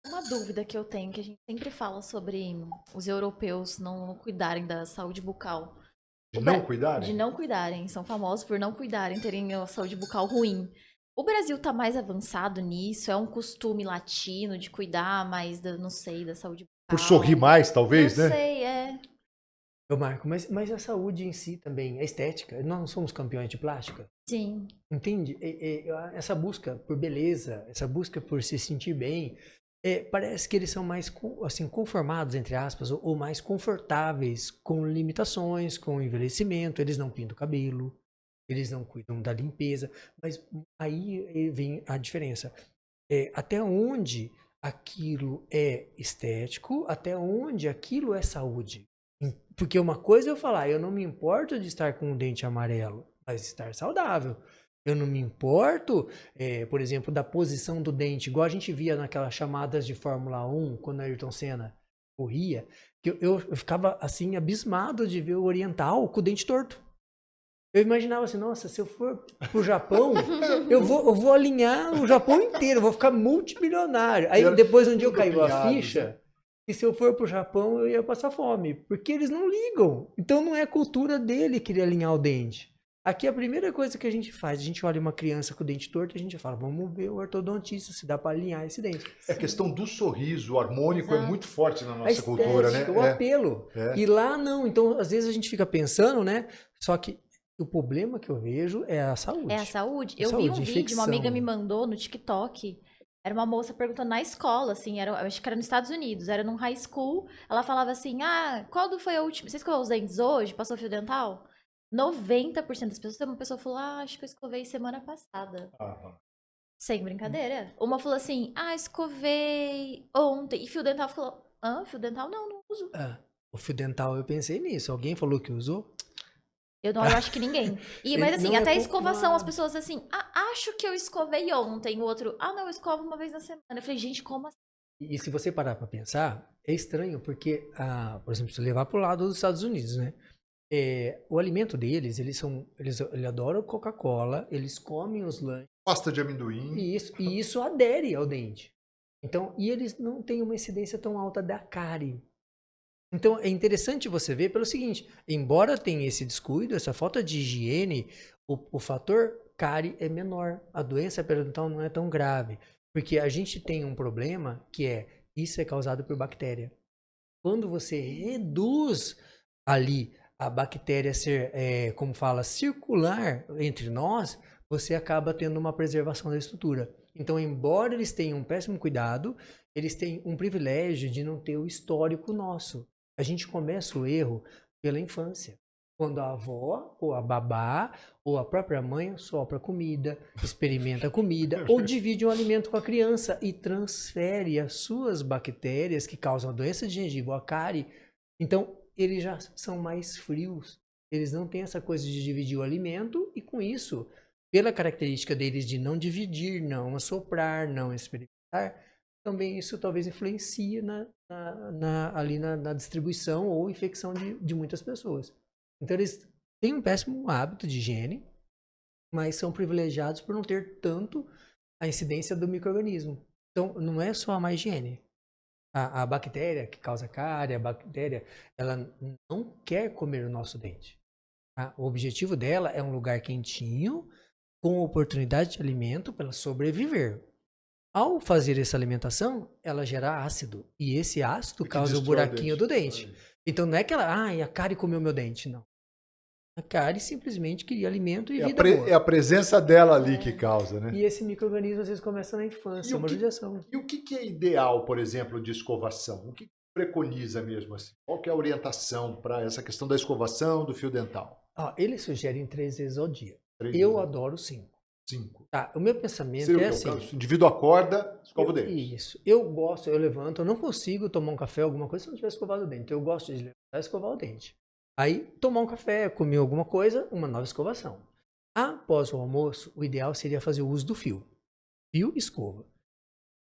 Uma dúvida que eu tenho, que a gente sempre fala sobre os europeus não cuidarem da saúde bucal. De O não Bra- cuidarem? De não cuidarem, são famosos por não cuidarem, terem a saúde bucal ruim. O Brasil tá mais avançado nisso? É um costume latino de cuidar mais da, não sei, da saúde Por bucal? sorrir mais, Não talvez, né? sei, é. Eu marco, mas a saúde em si também, a estética, nós não somos campeões de plástica, Sim. entende? Essa busca por beleza, essa busca por se sentir bem, parece que eles são mais assim, conformados, entre aspas, ou mais confortáveis com limitações, com envelhecimento, eles não pintam o cabelo, eles não cuidam da limpeza, mas aí vem a diferença. Até onde aquilo é estético, até onde aquilo é saúde. Porque uma coisa é eu falar, eu não me importo de estar com o dente amarelo, mas estar saudável. Eu não me importo, por exemplo, da posição do dente, igual a gente via naquelas chamadas de Fórmula 1, quando Ayrton Senna corria, que eu ficava assim, abismado de ver o oriental com o dente torto. Eu imaginava assim, nossa, se eu for pro Japão, eu vou alinhar o Japão inteiro, eu vou ficar multimilionário. Aí depois um dia Tudo caiu a alinhado, ficha, e se eu for pro Japão eu ia passar fome, porque eles não ligam. Então não é cultura dele querer alinhar o dente. Aqui a primeira coisa que a gente faz, a gente olha uma criança com o dente torto e a gente fala, vamos ver o ortodontista se dá para alinhar esse dente. É questão do sorriso, o harmônico é Exato. muito forte na A nossa cultura, né? estética, o apelo. É. E lá não. Então, às vezes a gente fica pensando, né? Só que o problema que eu vejo é a saúde. É a saúde. A Eu vi um saúde, vídeo, uma amiga infecção. me mandou no TikTok. Era uma moça perguntando na escola, assim, eu acho que era nos Estados Unidos, era num high school. Ela falava assim: ah, qual foi a última? Você escovou os dentes hoje? Passou fio dental? 90% das pessoas, uma pessoa falou: ah, acho que eu escovei semana passada. Aham. Sem brincadeira. Uma falou assim: ah, escovei ontem. E fio dental falou: ah, fio dental não uso. Ah, o fio dental, eu pensei nisso. Alguém falou que usou? Eu não acho que ninguém. Mas assim, Não é até a escovação, as popular. pessoas assim, ah, acho que eu escovei ontem. O outro, ah, não, eu escovo uma vez na semana. Eu falei, gente, como assim? E se você parar pra pensar, é estranho, porque, por exemplo, se levar pro lado dos Estados Unidos, né? O alimento deles, eles adoram Coca-Cola, eles comem os lanches, Pasta de amendoim. e isso adere ao dente. Então, e eles não têm uma incidência tão alta da cárie. Então, é interessante você ver pelo seguinte, embora tenha esse descuido, essa falta de higiene, o fator cárie é menor. A doença periodontal não é tão grave. Porque a gente tem um problema que isso é causado por bactéria. Quando você reduz ali a bactéria ser, como fala, circular entre nós, você acaba tendo uma preservação da estrutura. Então, embora eles tenham um péssimo cuidado, eles têm um privilégio de não ter o histórico nosso. A gente começa o erro pela infância. Quando a avó, ou a babá, ou a própria mãe sopra comida, experimenta comida, ou divide um alimento com a criança e transfere as suas bactérias que causam a doença de gengiva, a cárie. Então, eles já são mais frios. Eles não têm essa coisa de dividir o alimento e, com isso, pela característica deles de não dividir, não assoprar, não experimentar, também isso talvez influencie ali na distribuição ou infecção de muitas pessoas. Então, eles têm um péssimo hábito de higiene, mas são privilegiados por não ter tanto a incidência do micro-organismo. Então, não é só a má higiene. A bactéria que causa cárie, a bactéria, ela não quer comer o nosso dente. Tá? O objetivo dela é um lugar quentinho, com oportunidade de alimento para ela sobreviver. Ao fazer essa alimentação, ela gera ácido. E esse ácido causa o buraquinho do dente. Então não é que ela, a cárie comeu meu dente. Não. A cárie simplesmente queria alimento e vida boa. É a presença dela ali que causa, né? E esse micro-organismo às vezes começa na infância, uma judiação. E o que é ideal, por exemplo, de escovação? O que preconiza mesmo assim? Qual que é a orientação para essa questão da escovação, do fio dental? Eles sugerem 3 vezes ao dia. 3 Eu vezes. adoro 5. 5. Tá, o meu pensamento Seria é o quê? assim. O indivíduo acorda, escova o dente. Isso. Eu gosto, eu levanto, eu não consigo tomar um café, alguma coisa, se não tiver escovado o dente. Eu gosto de levantar e escovar o dente. Aí, tomar um café, comer alguma coisa, uma nova escovação. Após o almoço, o ideal seria fazer o uso do fio. Fio e escova.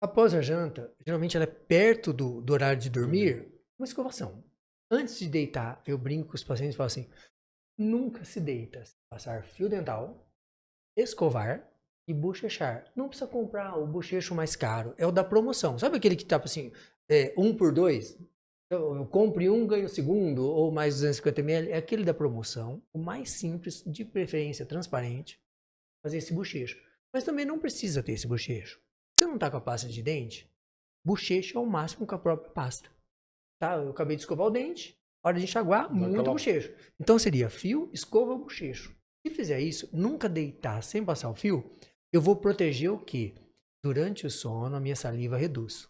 Após a janta, geralmente ela é perto do horário de dormir, uma escovação. Antes de deitar, eu brinco com os pacientes e falo assim, nunca se deita sem passar fio dental, escovar e bochechar. Não precisa comprar o bochecho mais caro, é o da promoção. Sabe aquele que tá assim, 1 por 2? Eu compre um, ganho o segundo, ou mais 250 ml. É aquele da promoção, o mais simples, de preferência transparente, fazer esse bochecho. Mas também não precisa ter esse bochecho. Você não tá com a pasta de dente? Bochecho é o máximo com a própria pasta. Tá? Eu acabei de escovar o dente, hora de enxaguar, muito bochecho. Então seria fio, escova, bochecho. Se fizer isso, nunca deitar sem passar o fio, eu vou proteger o quê? Durante o sono, a minha saliva reduz.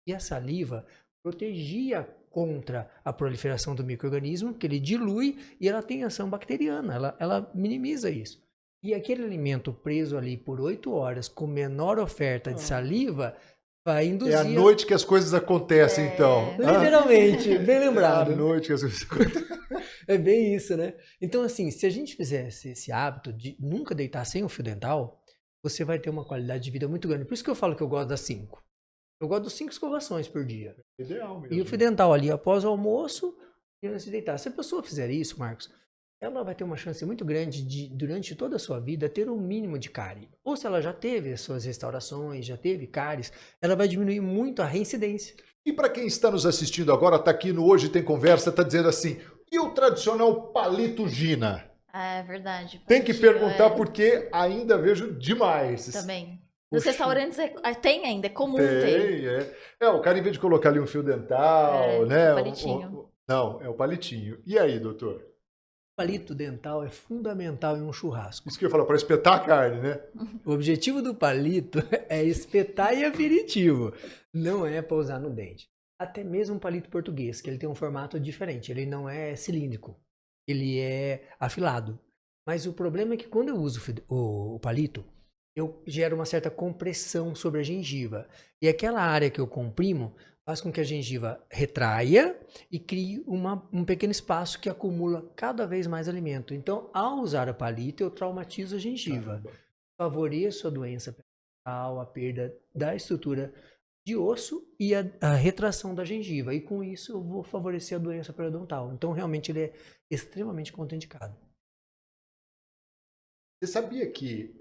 E a saliva protegia contra a proliferação do micro-organismo, que ele dilui e ela tem ação bacteriana, ela minimiza isso. E aquele alimento preso ali por 8 horas com menor oferta de saliva vai induzir... É à noite que as coisas acontecem, então. Literalmente, bem lembrado. É à noite que as coisas acontecem. É bem isso, né? Então, assim, se a gente fizesse esse hábito de nunca deitar sem o fio dental, você vai ter uma qualidade de vida muito grande. Por isso que eu falo que eu gosto das 5. Eu gosto dos 5 escovações por dia. Ideal mesmo. E o fio dental ali após o almoço e antes de deitar. Se a pessoa fizer isso, Marcos, ela vai ter uma chance muito grande de, durante toda a sua vida, ter um mínimo de cárie. Ou se ela já teve as suas restaurações, já teve cáries, ela vai diminuir muito a reincidência. E para quem está nos assistindo agora, está aqui no Hoje Tem Conversa, está dizendo assim, e o tradicional palito Gina? É verdade. Tem que Palitinho, perguntar porque ainda vejo demais. Também. Nos Puxa. restaurantes tem ainda, é comum ter. Tem. O cara, em vez de colocar ali um fio dental, né? um palitinho. Não, é o palitinho. E aí, doutor? O palito dental é fundamental em um churrasco. Isso que eu ia falar, para espetar a carne, né? O objetivo do palito é espetar e aperitivo, não é para usar no dente. Até mesmo um palito português, que ele tem um formato diferente, ele não é cilíndrico, ele é afilado. Mas o problema é que quando eu uso o palito, eu gero uma certa compressão sobre a gengiva. E aquela área que eu comprimo faz com que a gengiva retraia e crie um pequeno espaço que acumula cada vez mais alimento. Então, ao usar o palito, eu traumatizo a gengiva. Favoreço a doença periodontal, a perda da estrutura de osso e a retração da gengiva. E com isso, eu vou favorecer a doença periodontal. Então, realmente, ele é extremamente contraindicado. Você sabia que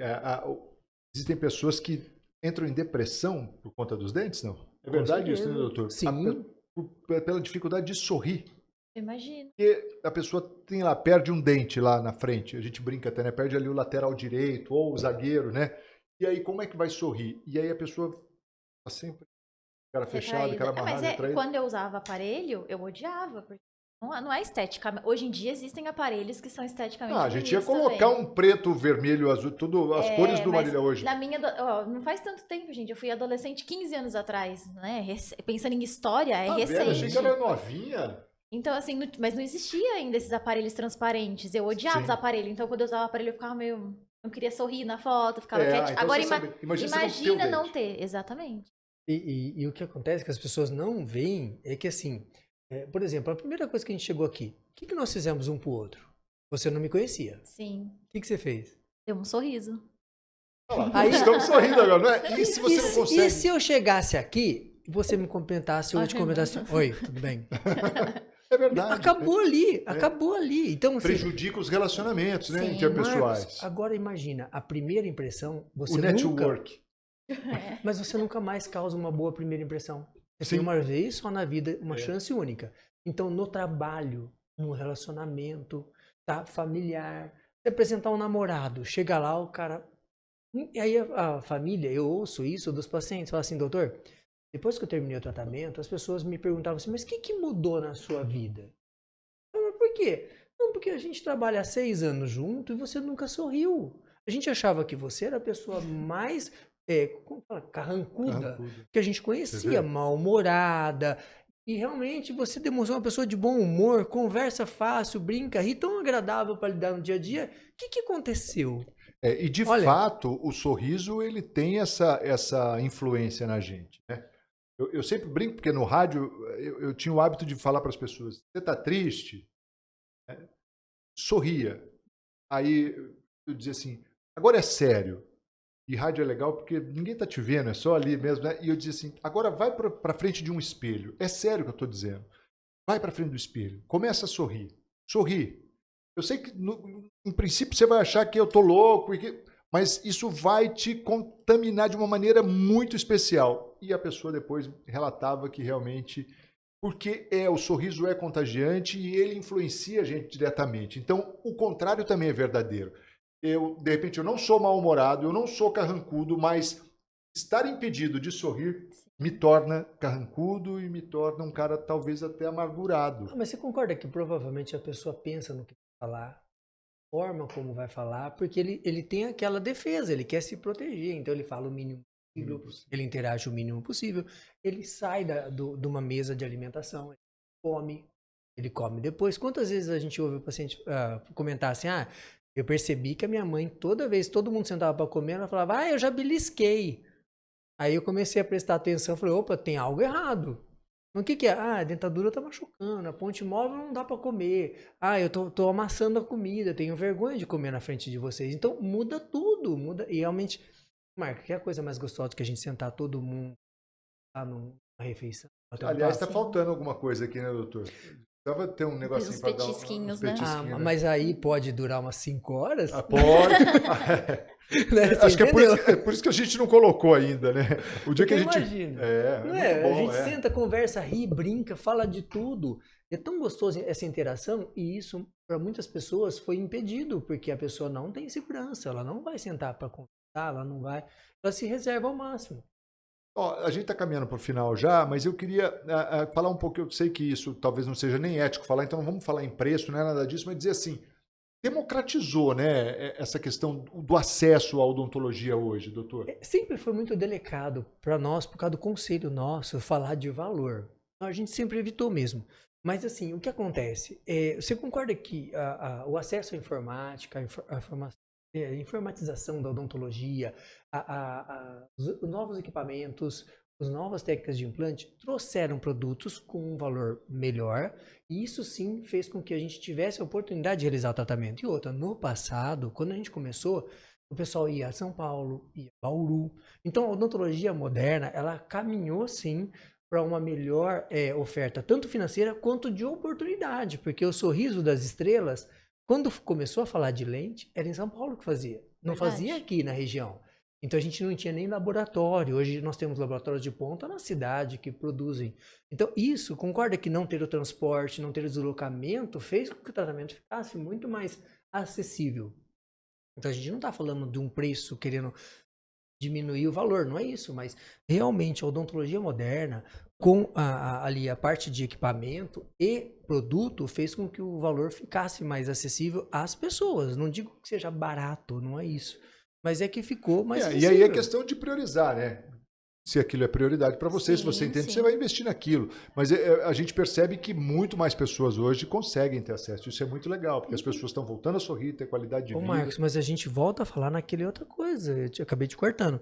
existem pessoas que entram em depressão por conta dos dentes, não? É verdade isso, né, doutor? Sim. Pela dificuldade de sorrir. Imagina. Porque a pessoa tem lá, perde um dente lá na frente, a gente brinca até, né? Perde ali o lateral direito ou o zagueiro, né? E aí, como é que vai sorrir? E aí a pessoa tá sempre cara fechada, cara amarrada, retraída. Quando eu usava aparelho, eu odiava, porque não é estética. Hoje em dia existem aparelhos que são esteticamente A gente ia bonitos colocar também. um preto, vermelho, azul, tudo as cores do mas Marília hoje. Na minha, não faz tanto tempo, gente. Eu fui adolescente 15 anos atrás, né? Pensando em história, é recente. Velho, achei que era novinha. Então, assim, mas não existia ainda esses aparelhos transparentes. Eu odiava Sim. os aparelhos. Então, quando eu usava o aparelho, eu ficava meio... Não queria sorrir na foto, ficava quietinha. Então Agora, imagina não ter. Exatamente. E o que acontece que as pessoas não veem é que, assim, por exemplo, a primeira coisa que a gente chegou aqui, o que nós fizemos um pro outro? Você não me conhecia. Sim. O que você fez? Deu um sorriso. Aí estamos sorrindo agora, não é? E se você não consegue? E se eu chegasse aqui e você me cumprimentasse ou eu te cumprimentasse? Oi, tudo bem? É verdade. Acabou ali. Então, assim, prejudica os relacionamentos, né, Sim. interpessoais. Marcos, agora imagina, a primeira impressão, você O nunca... network. Mas você nunca mais causa uma boa primeira impressão. Você Sim. tem uma vez só na vida, uma chance única. Então, no trabalho, no relacionamento, tá, familiar, você apresentar um namorado, chega lá, o cara... E aí a família, eu ouço isso dos pacientes, fala assim, doutor, depois que eu terminei o tratamento, as pessoas me perguntavam assim, mas o que mudou na sua vida? Eu falei, por quê? Não, porque a gente trabalha há 6 anos junto e você nunca sorriu. A gente achava que você era a pessoa mais... como fala? Carrancuda, que a gente conhecia, mal-humorada, e realmente você demonstrou uma pessoa de bom humor, conversa fácil, brinca, ri, tão agradável para lidar no dia a dia. O que aconteceu? E de fato, o sorriso ele tem essa influência na gente, né? Eu sempre brinco, porque no rádio eu tinha o hábito de falar para as pessoas, você está triste? Sorria. Aí eu dizia assim, agora é sério. E rádio é legal porque ninguém tá te vendo, é só ali mesmo, né? E eu dizia assim, agora vai para frente de um espelho. É sério que eu tô dizendo. Vai para frente do espelho. Começa a sorrir. Sorri. Eu sei que, em princípio, você vai achar que eu tô louco. mas isso vai te contaminar de uma maneira muito especial. E a pessoa depois relatava que realmente, porque o sorriso é contagiante e ele influencia a gente diretamente. Então, o contrário também é verdadeiro. De repente, eu não sou mal-humorado, eu não sou carrancudo, mas estar impedido de sorrir me torna carrancudo e me torna um cara talvez até amargurado. Mas você concorda que provavelmente a pessoa pensa no que vai falar, forma como vai falar, porque ele tem aquela defesa, ele quer se proteger, então ele fala o mínimo possível, ele interage o mínimo possível, ele sai de uma mesa de alimentação, ele come depois. Quantas vezes a gente ouve o paciente comentar assim, eu percebi que a minha mãe, toda vez, todo mundo sentava para comer, ela falava, eu já belisquei. Aí eu comecei a prestar atenção, falei, opa, tem algo errado. O que é? A dentadura tá machucando, a ponte móvel não dá para comer. Eu tô amassando a comida, tenho vergonha de comer na frente de vocês. Então muda tudo, muda. E realmente, Marco, que é a coisa mais gostosa que a gente sentar todo mundo lá numa refeição. Aliás, tá faltando alguma coisa aqui, né, doutor? Precisava ter um negocinho para dar petisquinhos, uns né? petisquinhos, né? Mas aí pode durar umas 5 horas? Pode. Né? Acho que é por isso que a gente não colocou ainda, né? O dia que a gente... Imagina. Não é? Muito bom, a gente senta, conversa, ri, brinca, fala de tudo. É tão gostoso essa interação e isso, para muitas pessoas, foi impedido, porque a pessoa não tem segurança, ela não vai sentar para conversar, ela se reserva ao máximo. A gente está caminhando para o final já, mas eu queria falar um pouco, eu sei que isso talvez não seja nem ético falar, então não vamos falar em preço, não é nada disso, mas dizer assim, democratizou, né, essa questão do acesso à odontologia hoje, doutor? Sempre foi muito delicado para nós, por causa do conselho nosso, falar de valor. A gente sempre evitou mesmo. Mas assim, o que acontece? Você concorda que o acesso à informática, a informatização da odontologia, os novos equipamentos, as novas técnicas de implante trouxeram produtos com um valor melhor e isso sim fez com que a gente tivesse a oportunidade de realizar o tratamento. E outra, no passado, quando a gente começou, o pessoal ia a São Paulo, ia a Bauru. Então a odontologia moderna, ela caminhou sim para uma melhor oferta, tanto financeira quanto de oportunidade, porque o sorriso das estrelas, quando começou a falar de lente, era em São Paulo que fazia, não fazia aqui na região. Então a gente não tinha nem laboratório, hoje nós temos laboratórios de ponta na cidade que produzem. Então isso, concorda que não ter o transporte, não ter o deslocamento, fez com que o tratamento ficasse muito mais acessível. Então a gente não está falando de um preço querendo diminuir o valor, não é isso, mas realmente a odontologia moderna, com ali a parte de equipamento e produto, fez com que o valor ficasse mais acessível às pessoas. Não digo que seja barato, não é isso, mas é que ficou mais acessível. E aí é questão de priorizar, né? Se aquilo é prioridade para você, se você entende, você vai investir naquilo. Mas a gente percebe que muito mais pessoas hoje conseguem ter acesso. Isso é muito legal, porque as pessoas estão voltando a sorrir, ter qualidade de vida. Marcos, mas a gente volta a falar naquele outra coisa. Eu acabei te cortando.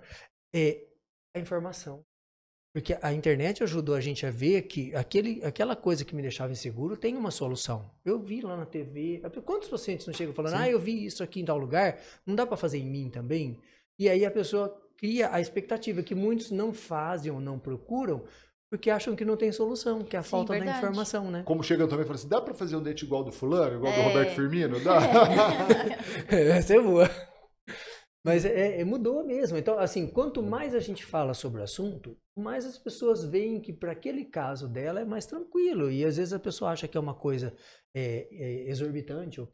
A informação. Porque a internet ajudou a gente a ver que aquela coisa que me deixava inseguro tem uma solução. Eu vi lá na TV. Quantos pacientes não chegam falando, eu vi isso aqui em tal lugar, não dá para fazer em mim também? E aí a pessoa cria a expectativa que muitos não fazem ou não procuram porque acham que não tem solução, que é a falta da informação, né? Como chegam também e falam assim, dá para fazer um dente igual do fulano, igual do Roberto Firmino? Dá? Essa é boa. Mas mudou mesmo. Então, assim, quanto mais a gente fala sobre o assunto, mais as pessoas veem que para aquele caso dela é mais tranquilo. E às vezes a pessoa acha que é uma coisa exorbitante ou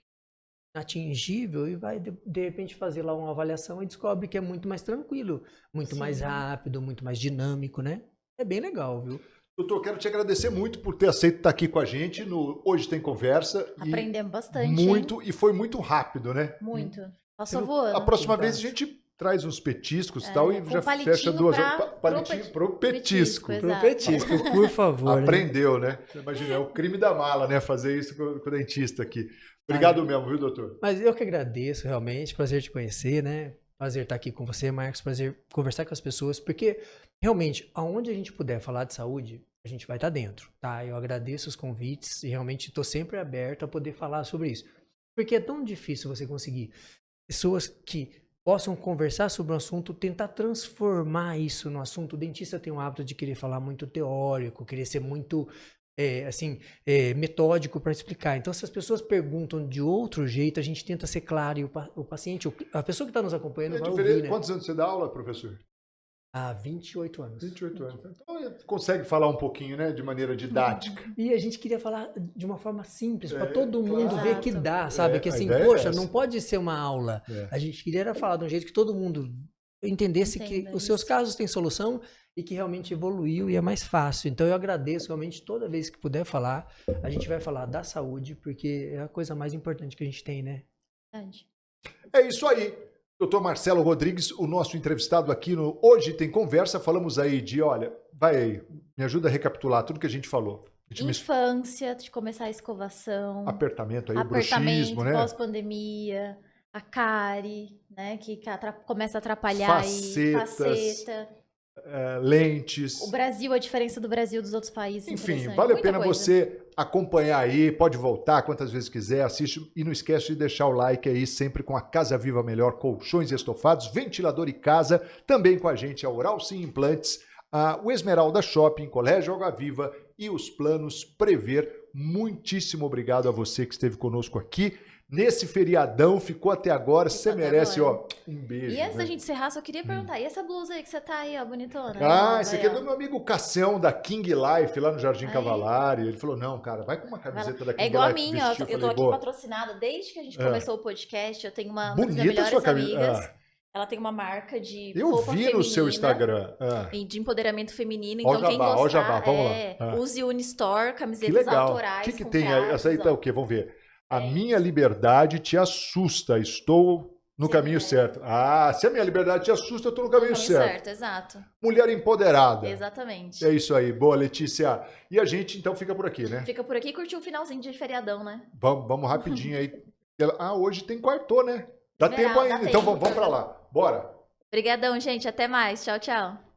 inatingível e vai, de repente, fazer lá uma avaliação e descobre que é muito mais tranquilo, muito mais rápido, muito mais dinâmico, né? É bem legal, viu? Doutor, quero te agradecer muito por ter aceito estar aqui com a gente no Hoje Tem Conversa. Aprendemos bastante. Muito, e foi muito rápido, né? Muito. Passou voando. A próxima vez a gente traz uns petiscos e tal e já fecha 2 horas. Palitinho pro petisco. Pro petisco, por favor. Aprendeu, né? Imagina, é o crime da mala, né? Fazer isso com o dentista aqui. Obrigado mesmo, viu, doutor? Mas eu que agradeço, realmente. Prazer te conhecer, né? Prazer estar aqui com você, Marcos. Prazer conversar com as pessoas. Porque, realmente, aonde a gente puder falar de saúde, a gente vai estar dentro, tá? Eu agradeço os convites e realmente estou sempre aberto a poder falar sobre isso. Porque é tão difícil você conseguir pessoas que possam conversar sobre um assunto, tentar transformar isso no assunto. O dentista tem o hábito de querer falar muito teórico, querer ser muito metódico para explicar. Então, se as pessoas perguntam de outro jeito, a gente tenta ser claro e o paciente, a pessoa que está nos acompanhando vai ouvir, né? Quantos anos você dá aula, professor? Há 28 anos. 28 anos. Então, consegue falar um pouquinho, né, de maneira didática. E a gente queria falar de uma forma simples, para todo mundo claro. ver que dá, sabe? Que assim, a ideia é poxa, essa. não pode ser uma aula. É. A gente queria era falar de um jeito que todo mundo entendesse que Entenda os seus isso. casos têm solução e que realmente evoluiu e é mais fácil. Então eu agradeço realmente toda vez que puder falar. A gente vai falar da saúde, porque é a coisa mais importante que a gente tem, né? Verdade. É isso aí. Dr. Marcelo Rodrigues, o nosso entrevistado aqui no Hoje Tem Conversa. Falamos aí de, olha, vai aí, me ajuda a recapitular tudo que a gente falou. Infância, de começar a escovação. Apertamento aí, Apertamento, bruxismo, né? pós-pandemia. A cárie, né? Que começa a atrapalhar aí. Facetas. Faceta. Lentes. O Brasil, a diferença do Brasil dos outros países. Enfim, interessante. vale a Muita pena coisa. você acompanhar aí, pode voltar quantas vezes quiser, assiste e não esquece de deixar o like aí sempre com a Casa Viva Melhor, colchões e estofados, ventilador e casa, também com a gente a Oral Sim Implantes, o Esmeralda Shopping, Colégio Água Viva e os planos Prever. Muitíssimo obrigado a você que esteve conosco aqui. Nesse feriadão, ficou até agora, Ficou você até merece, agora. ó, um beijo. E antes né? da gente encerrar, só queria perguntar, e essa blusa aí que você tá aí, ó, bonitona? Ah, Aí, esse ó, aqui é vai, do ó. meu amigo Cassião, da King Life, lá no Jardim Aí. Cavalari. Ele falou, não, cara, vai com uma camiseta da King É igual a Life. minha, ó, vestir. eu tô Falei, aqui boa. patrocinada desde que a gente começou o podcast. Eu tenho uma das minhas Bonita a sua melhores camisa. amigas. Ela tem uma marca de Eu roupa vi no seu feminina Instagram. e de empoderamento feminino. Ó o Então, quem jabá, ó o gostar, jabá, vamos lá. use o Unistore, Que camisetas legal. O autorais. que com tem aí? Essa aí frases, tá ó. o quê? Vamos ver. A minha liberdade te assusta. Estou no Sim, caminho é. certo. Ah, se a minha liberdade te assusta, eu estou no caminho certo. Exato. Mulher empoderada. Exatamente. É isso aí. Boa, Letícia. E a gente, então, fica por aqui, né? Fica por aqui e curtiu o finalzinho de feriadão, né? Vamos rapidinho aí. Hoje tem quarto, né? Dá Esmeralda, tempo ainda. dá Então tempo. vamos pra lá. Bora. Obrigadão, gente. Até mais. Tchau, tchau.